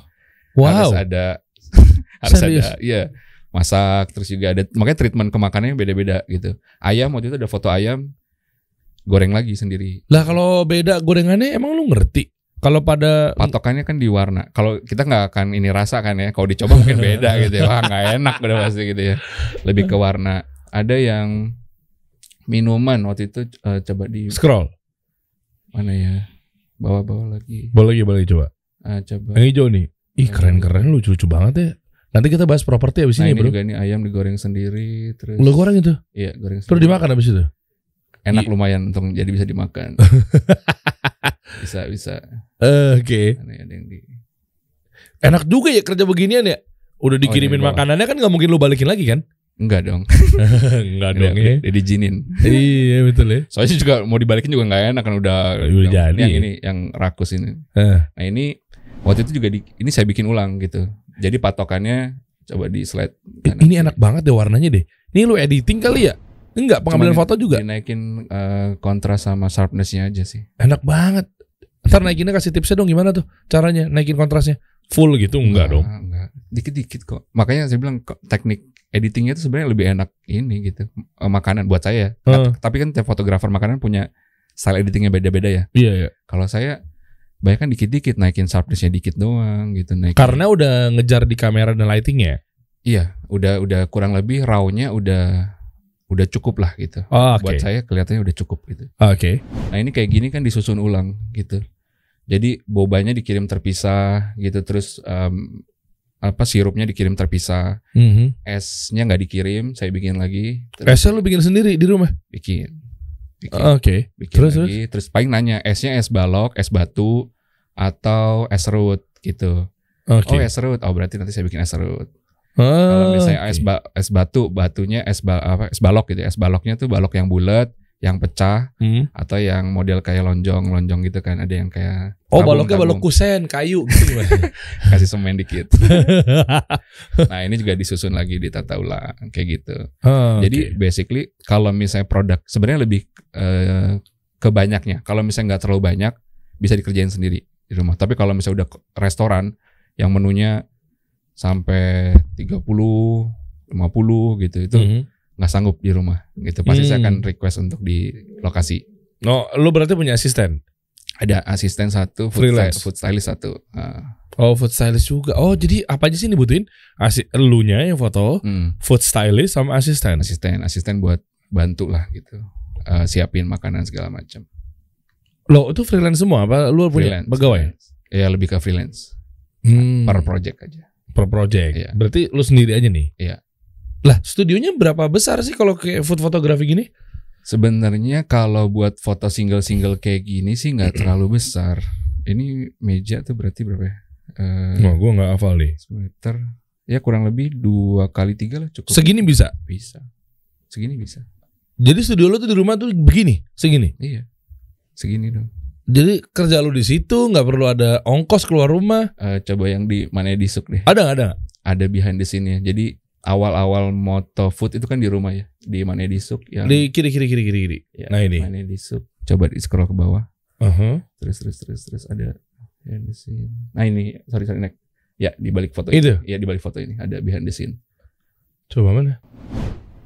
Wow. Harus ada, iya. Masak terus juga ada, makanya treatment ke makanannya beda-beda gitu. Ayam waktu itu ada foto ayam goreng lagi sendiri. Lah kalau beda gorengannya emang lu ngerti? Kalau pada patokannya kan di warna. Kalau kita nggak akan ini rasa kan ya. Kalau dicoba mungkin beda gitu ya. Wah nggak enak udah pasti gitu ya. Lebih ke warna. Ada yang minuman waktu itu coba di scroll. Mana ya? Bawa lagi. Bawa lagi coba. Coba. Yang hijau nih. Ih keren-keren lucu banget ya. Nanti kita bahas properti abis Nah ini ini bro. juga nih ayam digoreng sendiri terus. Lo goreng itu? Iya goreng sendiri. Terus dimakan abis itu? Enak lumayan untuk jadi bisa dimakan. bisa. Oke. Ada yang di. Enak juga ya kerja beginian ya. Udah dikirimin makanannya kan nggak mungkin lu balikin lagi kan? Enggak dong. Enggak dong ya. Udah dijinin. Iya betul ya. Soalnya juga mau dibalikin juga nggak enak kan udah jadi. Yang rakus ini. Nah ini waktu itu juga ini saya bikin ulang gitu. Jadi patokannya coba di slide. Ini enak banget deh warnanya deh. Ini lu editing kali ya? Enggak, pengambilan foto juga. Dinaikin kontras sama sharpness-nya aja sih. Enak banget. Ntar naikinnya kasih tipsnya dong gimana tuh caranya naikin kontrasnya? Full gitu enggak dong? Enggak. Dikit-dikit kok. Makanya saya bilang teknik editingnya itu sebenarnya lebih enak ini gitu. Makanan buat saya. Tapi kan tiap fotografer makanan punya style editingnya beda-beda ya. Iya. Kalau saya banyak kan dikit-dikit naikin sharpness-nya dikit doang gitu naikin. Karena udah ngejar di kamera dan lightingnya. Iya, udah kurang lebih raw-nya udah cukup lah gitu. Buat saya kelihatannya udah cukup gitu. Oke. Nah ini kayak gini kan disusun ulang gitu. Jadi bobanya dikirim terpisah gitu, terus sirupnya dikirim terpisah. Esnya nggak dikirim, saya bikin lagi. Esnya lu bikin sendiri di rumah? Bikin. Oke. Bikin lagi. Terus paling nanya esnya es balok, es batu, atau es serut gitu. Oh es serut, berarti nanti saya bikin es serut. Kalau misalnya es batu, batunya es balok gitu. Es baloknya tuh balok yang bulat, yang pecah, atau yang model kayak lonjong gitu kan. Ada yang kayak baloknya balok kusen, kayu gitu gimana? Kasih semen dikit. Nah ini juga disusun lagi, ditata ulang kayak gitu. Jadi basically kalau misalnya produk sebenarnya lebih ke banyaknya. Kalau misalnya nggak terlalu banyak bisa dikerjain sendiri di rumah. Tapi kalau misalnya udah restoran yang menunya sampai 30, 50 gitu itu nggak sanggup di rumah gitu. Pasti saya akan request untuk di lokasi. No, lu berarti punya asisten? Ada asisten satu, food stylist satu. Food stylist juga. Oh, jadi apa aja sih yang dibutuhin? Elunya yang foto, food stylist sama asisten. Asisten buat bantu lah gitu. Siapin makanan segala macam. Lo itu freelance semua apa lu punya pegawai? Ya lebih ke freelance. Per project aja. Per project. Iya. Berarti lu sendiri aja nih? Iya. Lah, studionya berapa besar sih kalau kayak food fotografi gini? Sebenarnya kalau buat foto single kayak gini sih nggak terlalu besar. Ini meja tuh berarti berapa ya? Gue nggak hafal nih. Meter. Ya kurang lebih 2x3 lah cukup. Segini bisa? Bisa. Segini bisa. Jadi studio lo tuh di rumah tuh begini, segini? Iya. Segini dong. Jadi kerja lu di situ nggak perlu ada ongkos keluar rumah? Coba yang di mana disuk deh. Ada. Ada behind the scene-nya. Jadi awal-awal moto food itu kan di rumah ya, di mana disuk yang di kiri. Ya, nah ini. Mana disuk. Coba di scroll ke bawah. Terus ada behind the scene. Nah ini, sorry next. Ya di balik foto itu. Ya di balik foto ini ada behind the scene. Coba mana?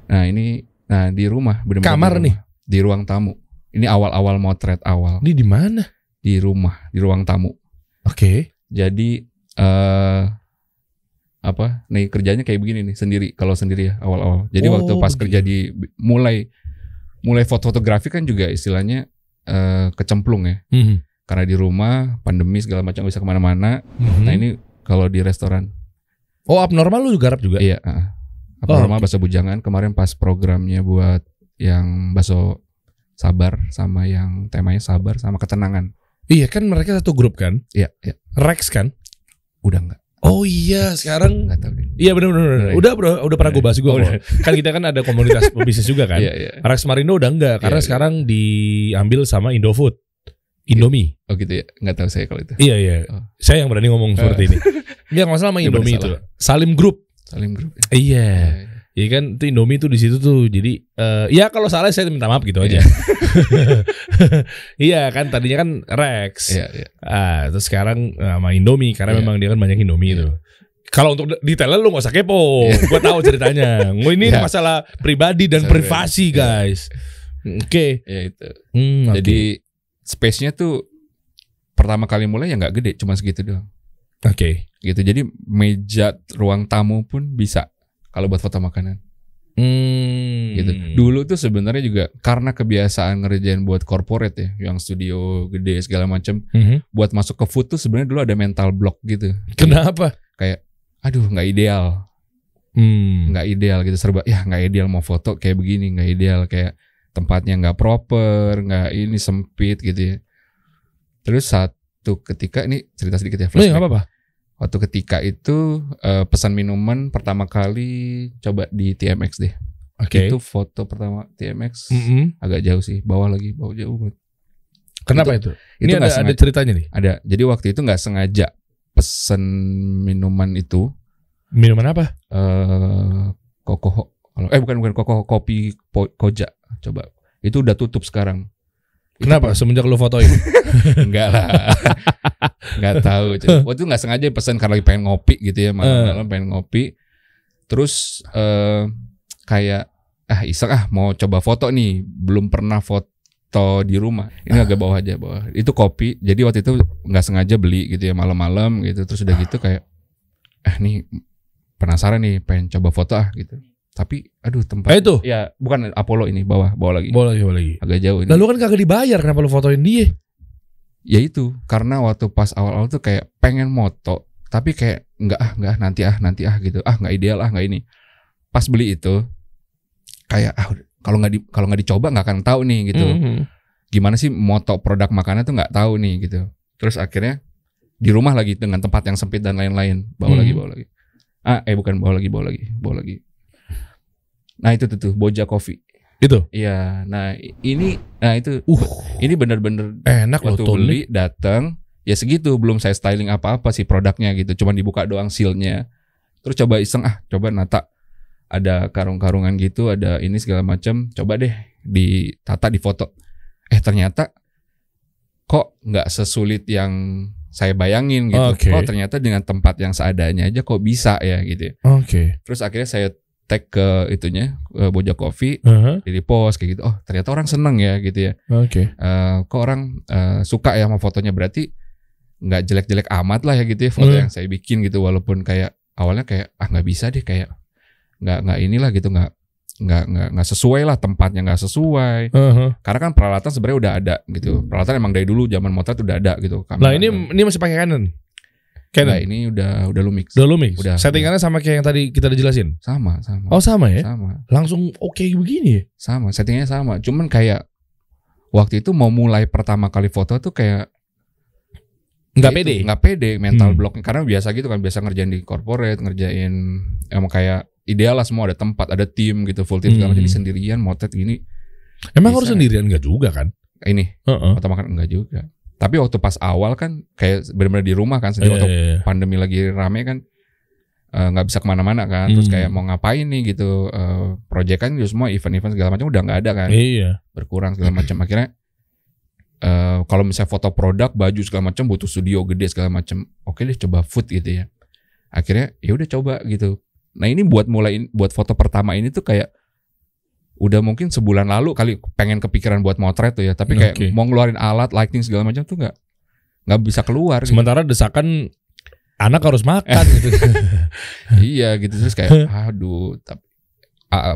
Nah ini, di rumah. Bener-bener kamar di rumah, nih. Di ruang tamu. Ini awal-awal motret awal. Ini di mana? Di rumah, di ruang tamu. Oke. Jadi nih kerjanya kayak begini nih sendiri, kalau sendiri ya awal-awal. Jadi waktu pas kerja di mulai fotografi kan juga istilahnya kecemplung ya. Karena di rumah pandemi segala macam bisa kemana-mana. Nah ini kalau di restoran. Oh abnormal lu garap juga? Iya. Abnormal bakso bujangan kemarin pas programnya buat yang bakso sabar sama yang temanya sabar sama ketenangan. Iya kan mereka satu grup kan? Iya. Rex kan? Udah enggak. Oh iya sekarang nggak tahu deh. Iya benar. Udah pernah gue bahas juga. Kan kita kan ada komunitas pebisnis juga kan. Iya. Rex Marindo udah enggak karena sekarang diambil sama Indofood, Indomie. Oh gitu ya, nggak tahu saya kalau itu. Iya. Saya yang berani ngomong seperti ini. Nggak masalah sama Indomie itu. Salim Group. Salim Group. Ya? Iya. Iya kan itu Indomie tuh di situ tuh. Jadi ya kalau salah saya minta maaf gitu aja. Iya kan tadinya kan Rex. Iya. Terus sekarang sama Indomie karena memang dia kan banyak Indomie itu. Kalau untuk detailnya lu gak usah kepo. Gue tahu ceritanya. Ini masalah pribadi dan privasi guys. Oke. Ya itu. Jadi space-nya tuh pertama kali mulai ya nggak gede, cuma segitu doang. Oke. Gitu. Jadi meja ruang tamu pun bisa. Kalau buat foto makanan, gitu. Dulu tuh sebenarnya juga karena kebiasaan ngerjain buat corporate ya, yang studio gede segala macam. Buat masuk ke food tuh sebenarnya dulu ada mental block gitu. Kenapa? Kayak aduh nggak ideal. Nggak ideal gitu, serba ya nggak ideal mau foto kayak begini, nggak ideal, kayak tempatnya nggak proper, nggak ini sempit gitu ya. Terus satu ketika, ini cerita sedikit ya, flashback. Nggak apa-apa. Waktu ketika itu pesan minuman pertama kali coba di TMX deh. Oke. Itu foto pertama TMX agak jauh sih, bawah jauh banget. Kenapa itu? Itu Ini ada ceritanya nih. Ada. Jadi waktu itu nggak sengaja pesen minuman itu. Minuman apa? Bukan Koko, kopi Koja. Coba. Itu udah tutup sekarang. Kenapa? Semenjak lu fotoin? Enggak lah. Enggak tahu. Waktu itu nggak sengaja pesan karena lagi pengen ngopi gitu ya, malam-malam pengen ngopi. Terus kayak iseng mau coba foto nih, belum pernah foto di rumah. Ini agak bawah aja, bawah. Itu kopi. Jadi waktu itu nggak sengaja beli gitu ya, malam-malam gitu. Terus udah gitu kayak nih penasaran nih, pengen coba foto gitu. Tapi aduh tempat itu? Ya bukan Apollo ini, bawah lagi. Bawah lagi. Agak jauh ini. Lalu kan kagak dibayar, kenapa lu fotoin dia? Ya itu, karena waktu pas awal-awal tuh kayak pengen moto, tapi kayak enggak nanti gitu. Nggak ideal nggak ini. Pas beli itu kayak kalau nggak dicoba nggak akan tahu nih gitu. Gimana sih moto produk makanan tuh nggak tahu nih gitu. Terus akhirnya di rumah lagi dengan tempat yang sempit dan lain-lain, bawa lagi. Bukan bawa lagi. Nah itu tuh Boja Coffee. Itu. Iya, ini bener-bener enak loh, waktu beli datang ya segitu, belum saya styling apa-apa sih produknya gitu, cuman dibuka doang sealnya. Terus coba iseng coba nata, ada karung-karungan gitu, ada ini segala macam, coba deh ditata, difoto. Ternyata kok nggak sesulit yang saya bayangin gitu. Okay. Ternyata dengan tempat yang seadanya aja kok bisa ya gitu. Oke. Terus akhirnya saya tag ke itunya, Boja Coffee, di post kayak gitu. Ternyata orang seneng ya gitu ya. Oke. Kok orang suka ya sama fotonya, berarti nggak jelek-jelek amat lah ya gitu ya foto yang saya bikin gitu. Walaupun kayak awalnya kayak nggak bisa deh, kayak nggak inilah gitu, nggak sesuai lah, tempatnya nggak sesuai. Karena kan peralatan sebenarnya udah ada gitu. Peralatan emang dari dulu zaman motret udah ada gitu. Nah ini masih pakai Canon. Nah, ini udah Lumix. Udah Lumix. Udah. Settingannya sama kayak yang tadi kita udah jelasin. Sama. Oh sama ya? Sama. Langsung oke begini ya? Sama, settingnya sama. Cuman kayak waktu itu mau mulai pertama kali foto tuh kayak nggak pede mental block, karena biasa gitu kan, biasa ngerjain di corporate, ngerjain emang kayak ideal lah, semua ada tempat, ada tim gitu, full team segala macam. Jadi sendirian motret gini. Emang harus sendirian nggak juga kan? Ini foto makan enggak juga. Tapi waktu pas awal kan kayak benar-benar di rumah kan, sendiri waktu pandemi lagi rame kan, nggak bisa kemana-mana kan. Terus kayak mau ngapain nih gitu, project kan semua event-event segala macam udah nggak ada kan, berkurang segala macam. Akhirnya kalau misalnya foto produk, baju segala macam butuh studio gede segala macam. Oke deh coba food gitu ya. Akhirnya ya udah coba gitu. Nah ini buat foto pertama ini tuh kayak udah mungkin sebulan lalu kali pengen kepikiran buat motret tuh ya, tapi kayak mau ngeluarin alat, lighting segala macam tuh nggak bisa keluar. Sementara gitu. Desakan anak harus makan gitu. Iya gitu, terus kayak aduh,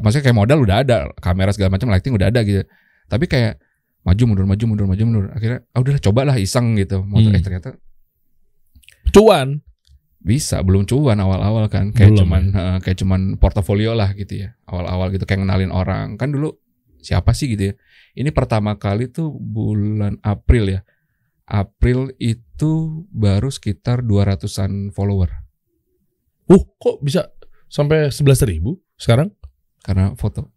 maksudnya kayak modal udah ada, kamera segala macam, lighting udah ada gitu, tapi kayak maju mundur. Akhirnya udahlah cobalah iseng gitu. Ternyata cuan. Bisa, belum cuan awal-awal kan, kayak cuman portofolio lah gitu ya, awal-awal gitu, kayak ngenalin orang kan. Dulu siapa sih gitu ya. Ini pertama kali tuh bulan April ya. April itu baru sekitar 200-an follower. Kok bisa sampai 11.000 sekarang? Karena foto.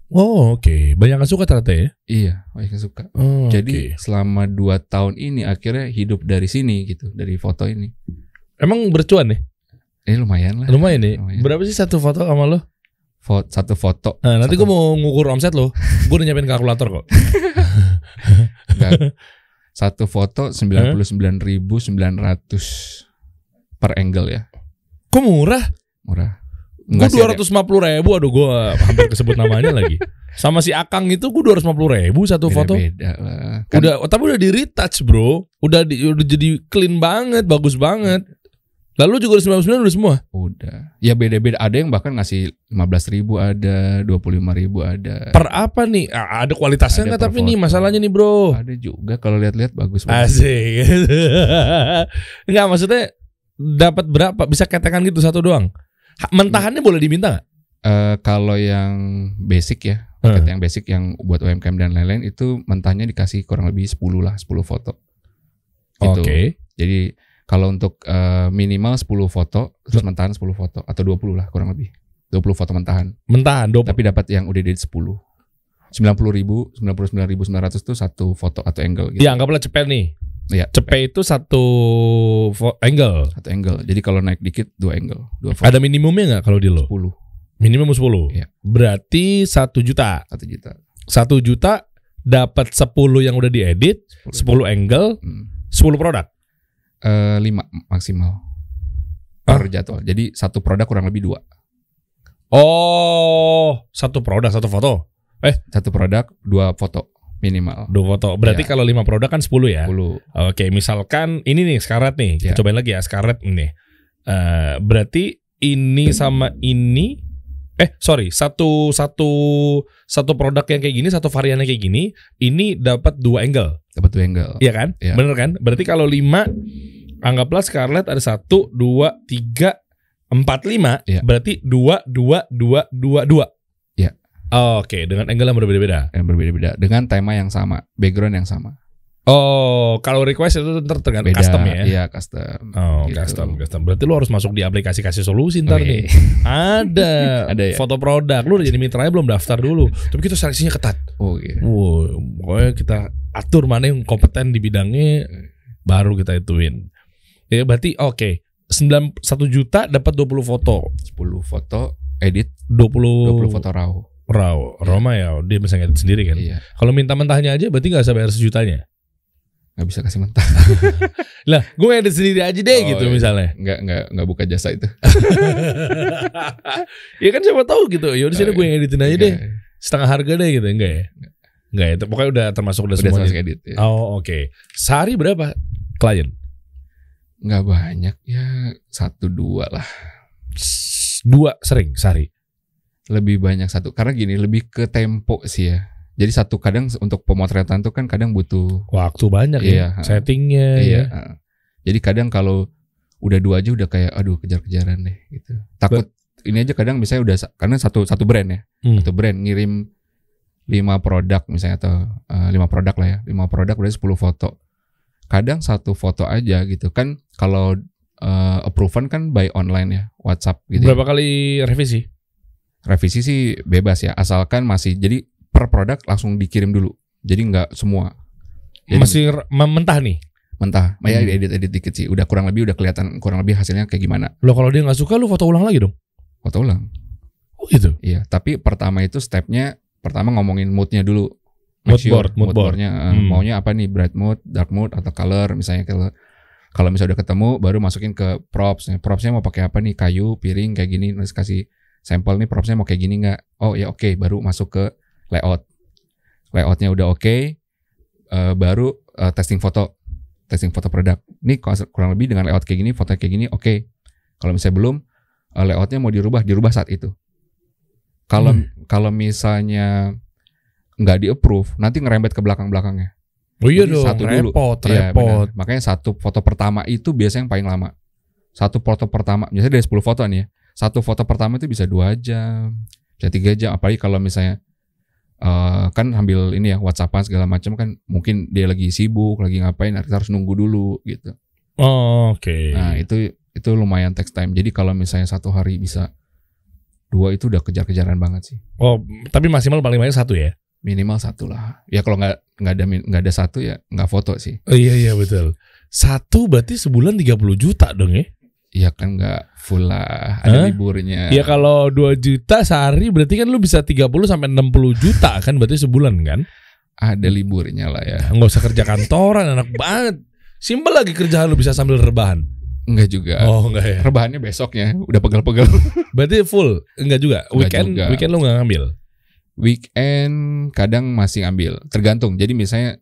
Oh oke. Banyak yang suka ternyata ya? Iya, banyak yang suka. Jadi selama 2 tahun ini akhirnya hidup dari sini gitu, dari foto ini. Emang bercuan nih? Lumayan lah. Lumayan nih. Berapa sih satu foto sama lo? Satu foto. Nah, nanti gue mau ngukur omset lo. Gue udah nyiapin kalkulator kok. Satu foto 99.900 per angle ya. Kok murah? Murah. Gue 250.000. Aduh, gue hampir kesebut namanya lagi. Sama si Akang itu gue 250.000 satu foto. Beda lah. Kan, tapi udah di retouch bro. Udah jadi clean banget, bagus banget. Lalu juga 99 udah semua? Udah. Ya beda-beda. Ada yang bahkan ngasih 15.000 ada, 25.000 ada. Per apa nih? Ada kualitasnya nggak? Tapi nih masalahnya nih bro. Ada juga kalau lihat-lihat bagus banget. Asik. Enggak, maksudnya dapat berapa? Bisa ketengan gitu satu doang. Mentahannya boleh diminta nggak? Kalau yang basic ya, paket yang basic yang buat UMKM dan lain-lain itu mentahnya dikasih kurang lebih 10 foto. Gitu. Oke. Jadi kalau untuk minimal 10 foto, terus mentahan 10 foto atau 20 lah kurang lebih. 20 foto mentahan. Mentahan 20. Tapi dapat yang udah edit 10. 99.900 tuh satu foto atau angle gitu. Ya anggaplah cepet nih. Iya. Cepet itu satu angle. Satu angle. Jadi kalau naik dikit 2 angle, 2 foto. Ada minimumnya nggak kalau di lo? 10. Minimum 10. Iya. Berarti 1 juta. 1 juta. 1 juta dapat 10 yang udah diedit, 10 angle, 10 produk. 5 maksimal per jadwal. Jadi satu produk kurang lebih 2. Oh, satu produk, satu foto. Satu produk 2 foto minimal. 2 foto. Berarti Ya. kalau 5 produk kan 10 ya? 10. Oke, misalkan ini nih Scarlett nih. Kita Ya. cobain lagi ya Scarlett ini. Berarti ini sama ini satu produk yang kayak gini, satu varian yang kayak gini, ini dapat 2 angle. Dapat 2 angle. Iya kan? Ya. Bener kan? Berarti kalau 5 anggaplah Scarlett ada 1 2 3 4 5, Ya. berarti 2 2 2 2 2. Ya. Oke, dengan angle yang berbeda-beda. Yang berbeda-beda dengan tema yang sama, background yang sama. Oh, kalau request itu tergantung Beda, custom ya? Iya, custom. Oh, Gitu. custom. Berarti lu harus masuk di aplikasi kasih solusi ntar Oke. nih. Ada, Ada ya? foto produk. Lu udah jadi mitranya belum daftar dulu. Tapi kita seleksinya ketat. Oh iya. Wow, pokoknya kita atur mana yang kompeten di bidangnya, baru kita ituin. Ya berarti oke. 1 juta dapat 20 foto. 10 foto edit, 20 foto raw. Roma ya, dia bisa ngedit sendiri kan. Iya. Kalau minta mentahnya aja berarti nggak usah bayar sejutanya. Nggak bisa kasih mentah. Lah, gue ngedit sendiri aja deh gitu iya. misalnya. Nggak buka jasa itu. Ya kan siapa tahu gitu. Ya udah sini gue ngeditin aja deh. Nggak. Setengah harga deh gitu, enggak ya? Enggak ya, pokoknya udah termasuk Udah semuanya. selesai edit. Ya. Oh, oke. Sehari berapa klien? Nggak banyak ya, 1-2 lah. 2 sering sehari. Lebih banyak 1 karena gini, lebih ke tempo sih ya. Jadi satu kadang untuk pemotretan tuh kan kadang butuh Waktu banyak Iya, ya. Settingnya iya. ya. Jadi kadang kalau udah 2 aja udah kayak aduh kejar-kejaran deh gitu. Takut ini aja kadang misalnya udah karena satu brand ya. Satu brand ngirim 5 produk misalnya atau 5 produk lah ya. 5 produk berarti 10 foto. Kadang 1 foto aja gitu kan, kalau approval kan by online ya, WhatsApp gitu. Berapa kali revisi? Revisi sih bebas ya, asalkan masih jadi per produk langsung dikirim dulu. Jadi nggak semua. Jadi Masih mentah nih. mentah. Ya edit dikit sih. Udah kurang lebih udah kelihatan kurang lebih hasilnya kayak gimana. Loh kalau dia nggak suka lu foto ulang lagi dong. Foto ulang. Oh gitu. Iya, tapi pertama itu stepnya pertama ngomongin moodnya dulu. Make sure Mood board. moodnya maunya apa nih, bright mood, dark mood atau color misalnya. Kalau misalnya udah ketemu baru masukin ke props. Propsnya mau pakai apa nih, kayu, piring kayak gini, terus kasih sampel nih propsnya mau kayak gini nggak? Oh ya oke, baru masuk ke layout. Layoutnya udah oke, baru testing foto produk. Nih kurang lebih dengan layout kayak gini, foto kayak gini, oke. Kalau misalnya belum, layoutnya mau dirubah saat itu. Kalau misalnya nggak di approve, nanti ngerembet ke belakangnya. Oh iya Jadi dong, satu dulu. repot. Iya, benar. Makanya 1 foto pertama itu biasanya yang paling lama. 1 foto pertama, biasanya dari 10 foto nih ya. 1 foto pertama itu bisa 2 jam, bisa 3 jam. Apalagi kalau misalnya kan sambil ini ya WhatsAppan segala macam kan, mungkin dia lagi sibuk, lagi ngapain, kita harus nunggu dulu gitu. Oh, oke. Nah itu lumayan takes time. Jadi kalau misalnya 1 hari bisa 2 itu udah kejar-kejaran banget sih. Oh, tapi maksimal paling banyak 1 ya? Minimal 1 lah. Ya kalau nggak ada 1 ya nggak foto sih. Oh, iya betul. 1 berarti sebulan 30 juta dong ya? Iya kan nggak full lah, ada liburnya. Ya kalau 2 juta sehari berarti kan lu bisa 30 sampai 60 juta kan, berarti sebulan kan? Ada liburnya lah ya. Nggak usah kerja kantoran, enak banget. Simpel lagi kerjaan lu bisa sambil rebahan. Enggak juga. Oh enggak ya. Rebahannya besoknya udah pegel-pegel. Berarti full? Enggak juga. Enggak juga. Weekend lu nggak ngambil? Weekend kadang masih ambil, tergantung. Jadi misalnya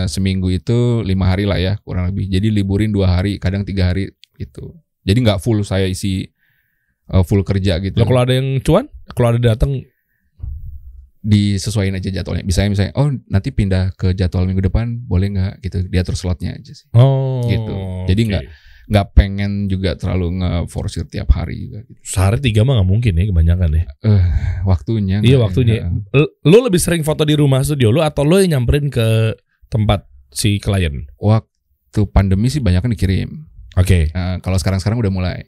seminggu itu 5 hari lah ya kurang lebih. Jadi liburin 2 hari, kadang 3 hari gitu. Jadi nggak full saya isi full kerja gitu. Loh, kalau ada yang cuan, kalau ada datang disesuaiin aja jadwalnya. Misalnya oh nanti pindah ke jadwal minggu depan boleh nggak gitu. Diatur slotnya aja sih. Oh. Gitu. Jadi oke. nggak pengen juga terlalu nge-forsir tiap hari juga. Gitu. Sehari 3 mah nggak mungkin ya kebanyakan ya. Waktunya. Iya waktunya. Lo lebih sering foto di rumah studio lo atau lo yang nyamperin ke tempat si klien? Waktu pandemi sih banyak kan dikirim. Oke. Kalau sekarang udah mulai.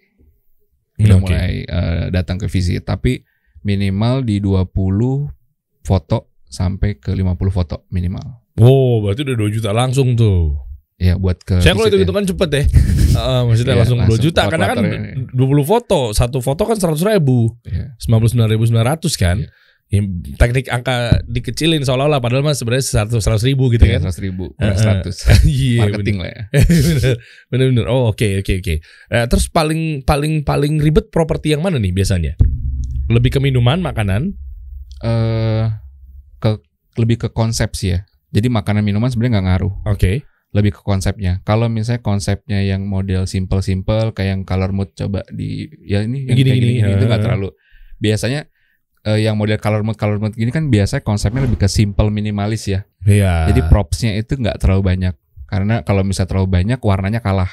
Mulai datang ke visit. Tapi minimal di 20 foto sampai ke 50 foto minimal. Wow, berarti udah 2 juta langsung tuh. Ya buat ke saya kalau itu kan cepet ya. Maksudnya langsung 2 juta karena kan 20 foto, satu foto kan 100.000. 99.900 kan. Ya, teknik angka dikecilin seolah-olah padahal mah sebenarnya 100.000 gitu kan. 100.000 100. Iya, marketing lah ya. Bener. Oh, oke. Terus paling ribet properti yang mana nih biasanya? Lebih ke minuman, makanan? Lebih ke konsep sih ya. Jadi makanan minuman sebenarnya nggak ngaruh. Oke. Lebih ke konsepnya. Kalau misalnya konsepnya yang model simple kayak yang color mood coba di ya ini yang gini itu nggak terlalu. Biasanya yang model color mood gini kan biasanya konsepnya lebih ke simple minimalis ya. Iya. Jadi propsnya itu nggak terlalu banyak. Karena kalau misalnya terlalu banyak warnanya kalah.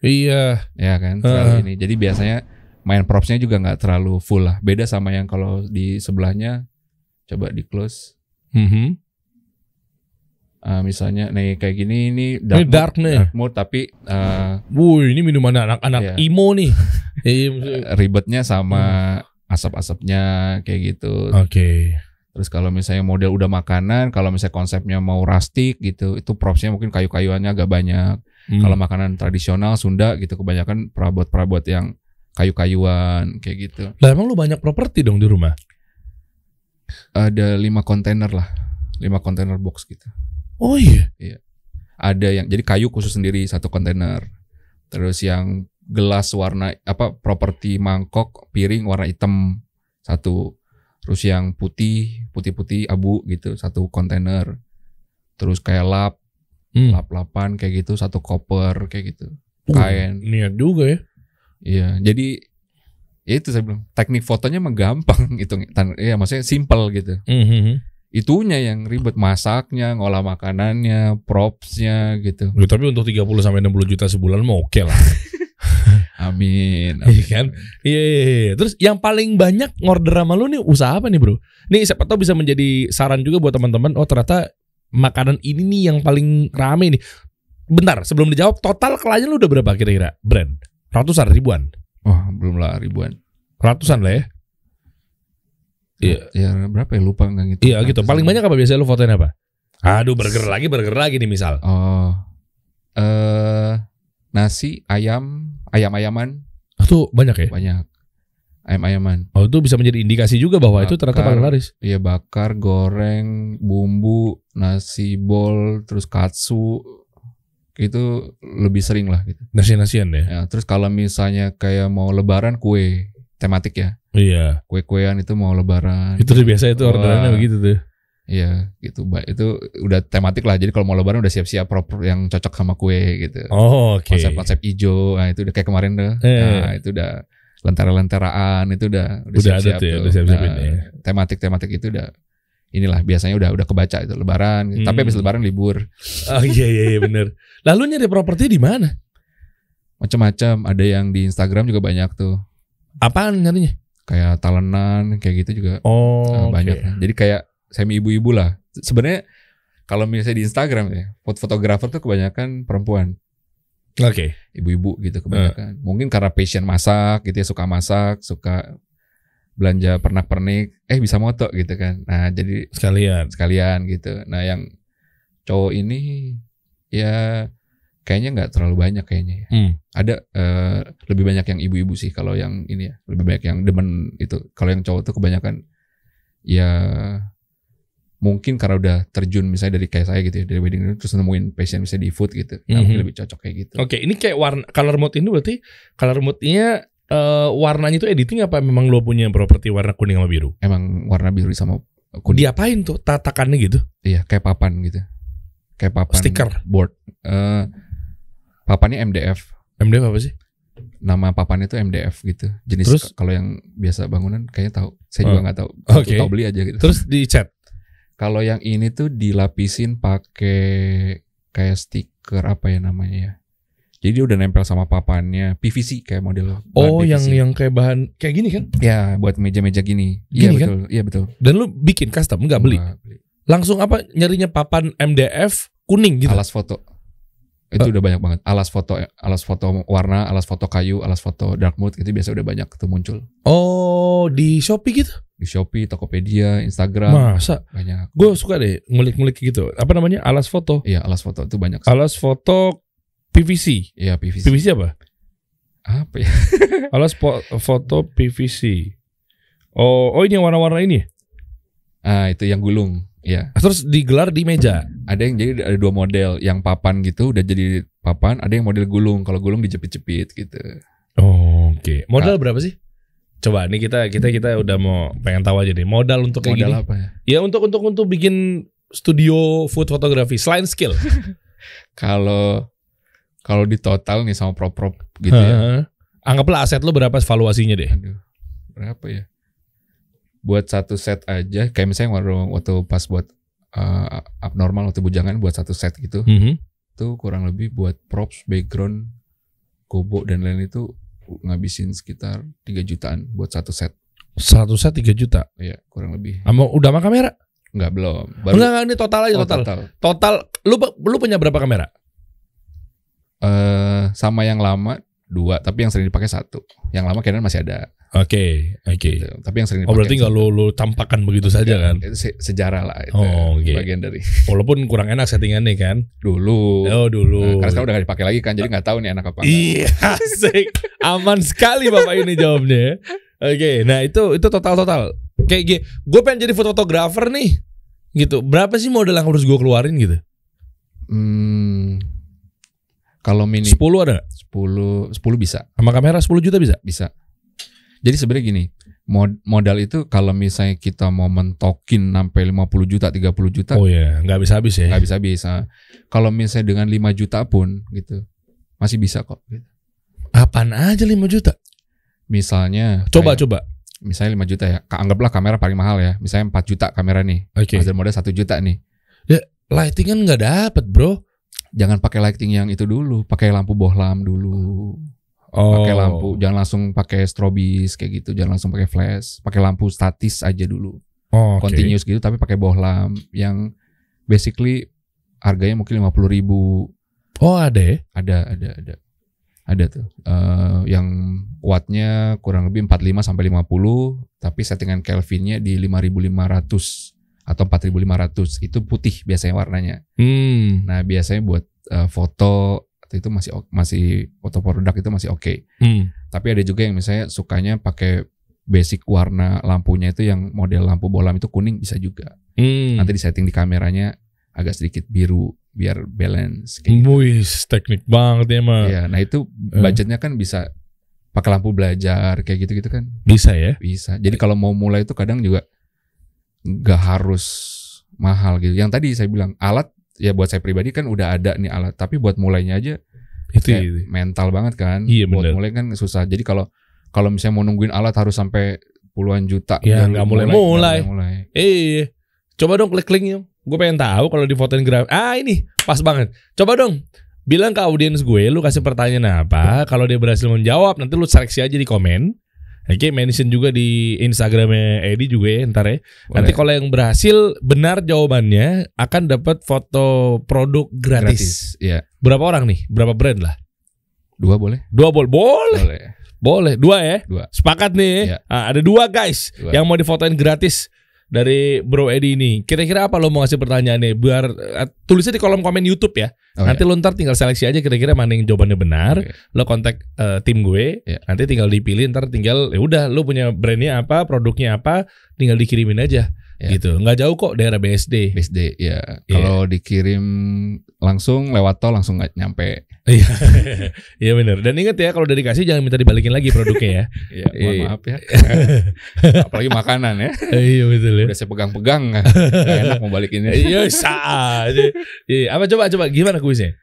Iya. Ya kan. Terlalu ini. Jadi biasanya main propsnya juga nggak terlalu full lah. Beda sama yang kalau di sebelahnya coba di close. Misalnya nih kayak gini ini dark mood tapi ini minuman anak-anak emo nih. Ribetnya sama asap-asapnya kayak gitu. Oke. Terus kalau misalnya model udah makanan, kalau misalnya konsepnya mau rustic gitu, itu propsnya mungkin kayu-kayuannya agak banyak. Kalau makanan tradisional Sunda gitu kebanyakan perabot-perabot yang kayu-kayuan kayak gitu. Lah emang lu banyak properti dong di rumah? Ada 5 kontainer lah, 5 kontainer box gitu. Oh iya. Ada yang jadi kayu khusus sendiri 1 kontainer. Terus yang gelas warna properti mangkok, piring warna hitam 1. Terus yang putih abu gitu 1 kontainer. Terus kayak lap-lapan kayak gitu 1 koper kayak gitu. Kain. Niat juga ya. Iya, jadi ya itu saya bilang teknik fotonya mah gampang itu. Ya maksudnya simple gitu. Itunya yang ribet, masaknya, ngolah makanannya, propsnya gitu. Ya, tapi untuk 30 sampai 60 juta sebulan mah oke lah. Amin. Iya kan? Iya. Terus yang paling banyak ngorder sama lu nih usaha apa nih, Bro? Nih siapa tahu bisa menjadi saran juga buat teman-teman. Oh, ternyata makanan ini nih yang paling rame nih. Bentar, sebelum dijawab, total klien lu udah berapa kira-kira? Brand? Ratusan, ribuan? Oh, belum lah ribuan. Ratusan lah ya. Iya. Ya berapa ya lupa enggak gitu. Iya gitu. Paling banyak apa biasanya lu fotoin apa? Aduh, burger lagi nih misal. Oh. Nasi, ayam-ayaman. Itu banyak ya? Banyak. Ayam-ayaman. Oh, itu bisa menjadi indikasi juga bahwa itu ternyata paling laris. Iya, bakar, goreng, bumbu, nasi bol, terus katsu. Itu lebih sering lah gitu. Nasi-nasian ya. Ya, terus kalau misalnya kayak mau lebaran kue tematik ya. Iya. Kue-kuean itu mau lebaran. Itu biasa itu orderannya begitu tuh. Iya, gitu. Itu udah tematik lah. Jadi kalau mau lebaran udah siap-siap proper yang cocok sama kue gitu. Oh, oke. Konsep-konsep hijau. Nah, itu udah kayak kemarin tuh. Nah, itu udah lentera-lenteraan itu udah siap-siap ada tuh. tuh. Udah siap-siap Nah, ya. Tematik itu udah inilah biasanya udah kebaca itu lebaran. Tapi habis lebaran libur. Oh iya bener. Lalu nyari properti di mana? Macam-macam. Ada yang di Instagram juga banyak tuh. Apaan nyarinya? Kayak talenan kayak gitu juga. Oh, banyak. Okay. Jadi kayak semi ibu-ibu lah. Sebenarnya kalau misalnya di Instagram ya, fotografer tuh kebanyakan perempuan. Oke. Ibu-ibu gitu kebanyakan. Mungkin karena passion masak gitu ya, suka masak, suka belanja pernak-pernik, bisa moto gitu kan. Nah, jadi sekalian gitu. Nah, yang cowok ini ya kayaknya nggak terlalu banyak kayaknya ya. Ada lebih banyak yang ibu-ibu sih kalau yang ini ya, lebih banyak yang demen itu. Kalau yang cowok tuh kebanyakan ya mungkin karena udah terjun misalnya dari kayak saya gitu ya, dari wedding terus nemuin passion misalnya di food gitu. Nah, mungkin lebih cocok kayak gitu. Oke, ini kayak warna color mode ini berarti color mode-nya warnanya itu editing apa memang lo punya properti warna kuning sama biru? Emang warna biru sama kuning. Diapain tuh tatakannya gitu? Iya, kayak papan gitu. Kayak papan stiker board. Papannya MDF. MDF apa sih? Nama papannya itu MDF gitu. Jenis kalau yang biasa bangunan kayaknya tahu. Saya juga nggak tahu. Oke. Tahu beli aja gitu. Terus dicat. Kalau yang ini tuh dilapisin pakai kayak stiker apa ya namanya ya. Jadi dia udah nempel sama papannya, PVC kayak model. Oh, bahan PVC. yang kayak bahan kayak gini kan? Ya, buat meja-meja gini. Gini Iya kan? betul, iya betul. Dan lu bikin custom, enggak beli? Nggak beli. Langsung apa nyarinya papan MDF kuning gitu? Alas foto. Itu udah banyak banget. Alas foto warna, alas foto kayu, alas foto dark mood itu biasa udah banyak tuh muncul. Oh, di Shopee gitu? Di Shopee, Tokopedia, Instagram. Masa? Banyak. Gue suka deh ngulik-ngulik gitu. Apa namanya? Alas foto. Iya, alas foto itu banyak. Alas foto PVC. Iya, PVC. PVC apa? Apa ya? Alas foto PVC. Oh ini yang warna-warna ini. Itu yang gulung. Iya. Terus digelar di meja. Ada yang jadi ada 2 model, yang papan gitu udah jadi papan, ada yang model gulung. Kalau gulung dijepit-jepit gitu. Oh, oke. Modal berapa sih? Coba nih kita udah mau pengen tahu aja nih. Modal untuk kayak Model gini. apa ya? Ya untuk bikin studio food fotografi selain skill. Kalau di total nih sama prop gitu ya. Anggaplah aset lo berapa valuasinya deh. Aduh, berapa ya? Buat satu set aja, kayak misalnya waktu pas buat abnormal waktu bujangan buat satu set gitu, itu kurang lebih buat props, background, gobo dan lain itu ngabisin sekitar 3 jutaan buat satu set. Satu set 3 juta. Iya, kurang lebih. Udah sama kamera? Enggak, belum. Enggak, ini total aja. Total. Lu punya berapa kamera? Sama yang lama 2, tapi yang sering dipakai 1. Yang lama kayaknya masih ada. Oke. Gitu. Tapi yang sering dipakai. Oh berarti nggak lu tampakkan begitu saja kan? Itu sejarah lah itu. Okay. Bagian dari. Walaupun kurang enak settingannya kan? Dulu. Oh dulu. Nah, karena sekarang udah gak dipakai lagi kan, jadi nggak tahu nih enak apa. Iya, asik. Aman sekali Bapak ini jawabnya. Oke, nah itu total. Kayak gue pengen jadi fotografer nih. Gitu. Berapa sih modal yang harus gue keluarin gitu? Kalau mini 10 ada gak? 10 bisa. Sama kamera 10 juta bisa? Bisa. Jadi sebenarnya gini, modal itu kalau misalnya kita mau mentokin sampai 50 juta, 30 juta. Oh ya, nggak bisa habis ya. Nggak bisa habis. Kalau misalnya dengan 5 juta pun gitu, masih bisa kok. Gitu. Apaan aja 5 juta? Misalnya Coba. Misalnya 5 juta ya. Anggaplah kamera paling mahal ya. Misalnya 4 juta kamera nih. Oke. Mas modal 1 juta nih. Ya, lighting kan nggak dapet bro. Jangan pakai lighting yang itu dulu, pakai lampu bohlam dulu. Pakai lampu, jangan langsung pakai strobis kayak gitu, jangan langsung pakai flash, pakai lampu statis aja dulu. Continuous gitu tapi pakai bohlam yang basically harganya mungkin 50.000. Oh, ada ya? Ada tuh. Yang wattnya kurang lebih 45 sampai 50, tapi settingan Kelvinnya di 5.500 atau 4.500. Itu putih biasanya warnanya. Nah, biasanya buat foto itu masih foto produk itu masih oke. Tapi ada juga yang misalnya sukanya pakai basic warna lampunya itu yang model lampu bohlam itu kuning bisa juga. Nanti disetting di kameranya agak sedikit biru biar balance. Wih, teknik banget ya mah. Iya, nah itu budgetnya kan bisa pakai lampu belajar kayak gitu-gitu kan. Bisa ya? Bisa. Jadi kalau mau mulai itu kadang juga nggak harus mahal gitu. Yang tadi saya bilang alat ya buat saya pribadi kan udah ada nih alat, tapi buat mulainya aja itu mental banget kan. Iya, buat bener. mulai kan susah. Jadi kalau misalnya mau nungguin alat harus sampai puluhan juta. Ya nggak mulai. mulai. Coba dong klik yuk. Gue pengen tahu kalau di fotoin graf. Ini pas banget. Coba dong bilang ke audiens gue, lu kasih pertanyaan apa. Kalau dia berhasil menjawab, nanti lu seleksi aja di komen. Oke, mention juga di Instagramnya Edi juga ya ntar ya. Boleh. Nanti kalau yang berhasil benar jawabannya akan dapat foto produk gratis. Iya. Berapa orang nih? Berapa brand lah? 2 boleh? 2 boleh. 2 ya? 2. Sepakat nih. Iya. Ada 2 guys 2. yang mau difotoin gratis dari Bro Edi ini. Kira-kira apa lo mau ngasih pertanyaannya? Biar tulisnya di kolom komen YouTube ya. Nanti lo ntar tinggal seleksi aja kira-kira mana yang jawabannya benar. Lo kontak tim gue. Nanti tinggal dipilih. Ntar tinggal ya udah lo punya brandnya apa, produknya apa, tinggal dikirimin aja. Gitu. Nggak jauh kok daerah BSD. BSD ya. Kalau dikirim langsung lewat tol langsung nggak nyampe. Iya benar. Dan ingat ya kalau udah dikasih jangan minta dibalikin lagi produknya ya. Iya, mohon maaf ya. Apalagi makanan ya. Iya betul ya. Udah saya pegang-pegang nggak enak mau balikinnya. Iya saat. Apa coba gimana kuisnya?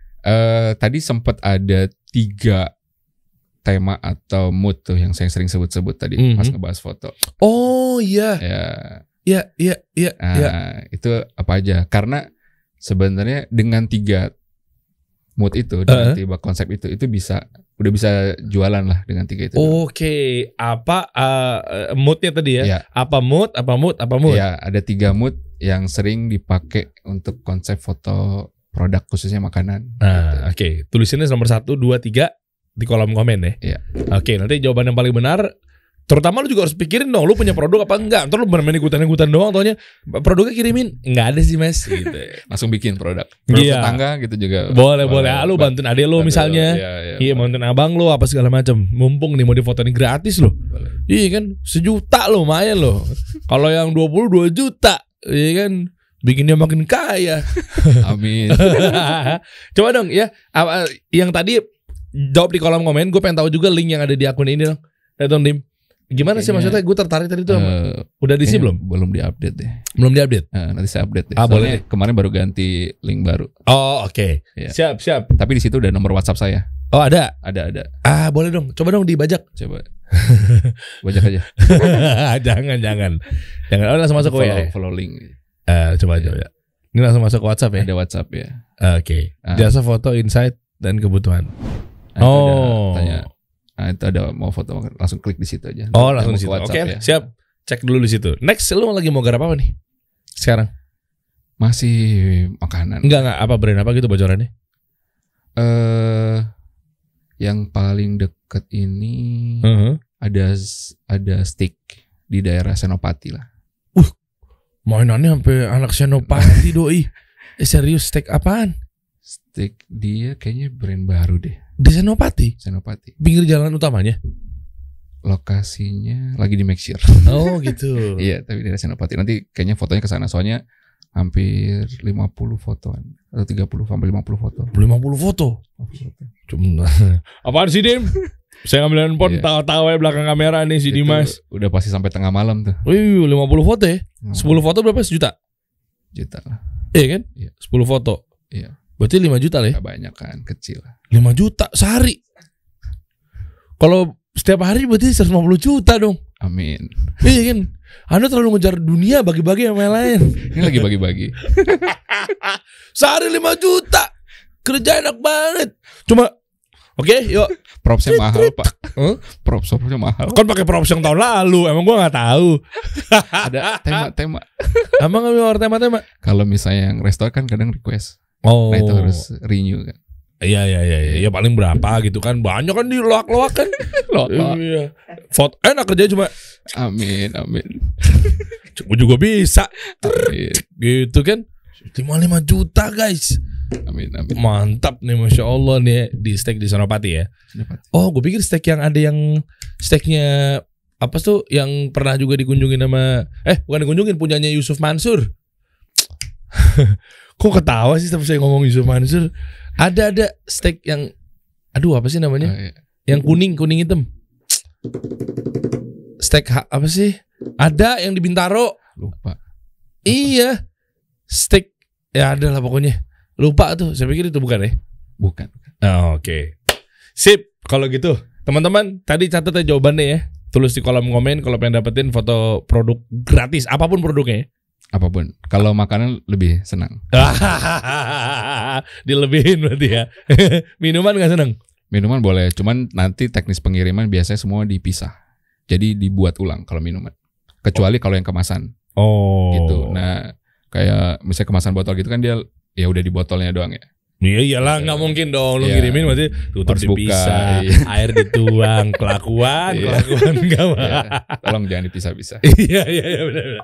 Tadi sempat ada 3 tema atau mood tuh yang saya sering sebut-sebut tadi pas ngebahas foto. Oh iya. Iya. Itu apa aja? Karena sebenarnya dengan 3 mood itu dengan 3 konsep itu udah bisa jualan lah dengan 3 itu. Oke, apa moodnya tadi ya? Iya. Apa mood? Ya, ada 3 mood yang sering dipakai untuk konsep foto produk khususnya makanan. Nah, oke. Tulisinnya nomor 1, 2, 3 di kolom komen ya. Iya. Oke, nanti jawaban yang paling benar. Terutama lu juga harus pikirin dong, lu punya produk apa enggak. Ntar lu bermain ikutan-ikutan doang, taunya produknya kirimin. Enggak ada sih mas gitu. Langsung bikin produk Iya. tetangga gitu juga. Boleh. Lu bantuin adek lu misalnya. Iya, bantuin abang lu apa segala macam. Mumpung nih mau difotoin gratis lo. Iya kan, 1 juta lo lumayan lo. Kalau yang 22 juta, iya kan, bikin dia makin kaya. Amin. Coba dong ya, yang tadi jawab di kolom komen. Gue pengen tahu juga link yang ada di akun ini dong. Lihat dong Dim. Gimana sih maksudnya? Gue tertarik tadi tuh. Udah diisi belum? Belum diupdate deh. Belum diupdate. Nanti saya update deh. Boleh deh. Kemarin baru ganti link baru. Oh oke. Iya. Siap. Tapi di situ udah nomor WhatsApp saya. Oh ada. Ada. Boleh dong. Coba dong dibajak. Coba. Bajak aja. Jangan. Oh, langsung masuk ke WA. Follow link. Coba. Ini langsung masuk ke WhatsApp ya. Ada WhatsApp ya. Oke. Jasa foto insight dan kebutuhan. Tanya. Nah, itu ada mau foto langsung klik di situ aja. Langsung di situ. Oke, ya. siap. Cek dulu di situ. Next, lu lagi mau garap apa nih? Sekarang? Masih makanan. Enggak, apa brand apa gitu bocorannya? Yang paling deket ini ada steak di daerah Senopati lah. Mainannya sampai anak Senopati doi. Serius, steak apaan? Steak dia kayaknya brand baru deh. Di Senopati? Pinggir jalan utamanya? Lokasinya lagi di make sure. Oh gitu. Iya, tapi di Senopati. Nanti kayaknya fotonya ke sana soalnya hampir 50 fotoan atau 30 sampai 50 foto. 50 foto. Cuma apaan sih, Dim? Saya ngambil handphone tawa-tawa belakang kamera nih si Dimas. Udah pasti sampai tengah malam tuh. Wih, 50 foto ya? 10 foto berapa? 1 juta? Juta lah. Iya kan? Iya. 10 foto. Iya. Berarti 5 juta lah ya? Gak banyak kan, kecil lah. 5 juta sehari. Kalau setiap hari berarti 150 juta dong. Amin. Iya kan? Anda terlalu ngejar dunia, bagi-bagi sama yang lain. Ini lagi bagi-bagi. Sehari 5 juta. Kerja enak banget. Cuma oke, yuk. Propsnya mahal, Pak. Propsnya mahal. Kan pakai props yang tahun lalu. Emang gua nggak tahu. Ada tema-tema. Emang nggak ada tema-tema? Kalau misalnya yang restoran kan kadang request. Oh. Nah itu harus renew kan. Iya. Ya paling berapa gitu kan. Banyak kan di loak-loak kan. Iya. Foto enak kerja cuma. Amin. Gue juga bisa. Amin. Gitu kan. 5 juta guys. Amin. Mantap nih, Masya Allah nih di steak di Senopati ya. Oh gue pikir steak yang ada yang steaknya apa tuh yang pernah juga dikunjungin sama bukan dikunjungin, punyanya Yusuf Mansur. Kok ketawa sih setiap saya ngomong Yusuf Mansur? Ada steak yang apa sih namanya? Yang kuning hitam. Steak apa sih? Ada yang di Bintaro. Lupa. Iya. Steak ya ada lah pokoknya. Lupa tuh. Saya pikir itu bukan ya? Bukan. Oke. Sip. Kalau gitu, teman-teman tadi catat aja jawabannya ya. Tulis di kolom komen kalau pengen dapetin foto produk gratis, apapun produknya ya. Apapun. Kalau makanan lebih senang. Dilebihin berarti ya. Minuman gak senang? Minuman boleh, cuman nanti teknis pengiriman biasanya semua dipisah. Jadi dibuat ulang kalau minuman. Kecuali kalau yang kemasan. Oh. Gitu. Nah, kayak misalnya kemasan botol gitu kan dia ya udah di botolnya doang ya. Iya iyalah, nggak mungkin dong lu ngirimin berarti tutup harus dipisah, buka, air dituang, kelakuan enggak mah. Tolong jangan dipisah-pisah. Iya benar.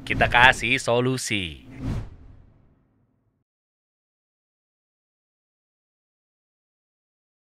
Kita kasih solusi.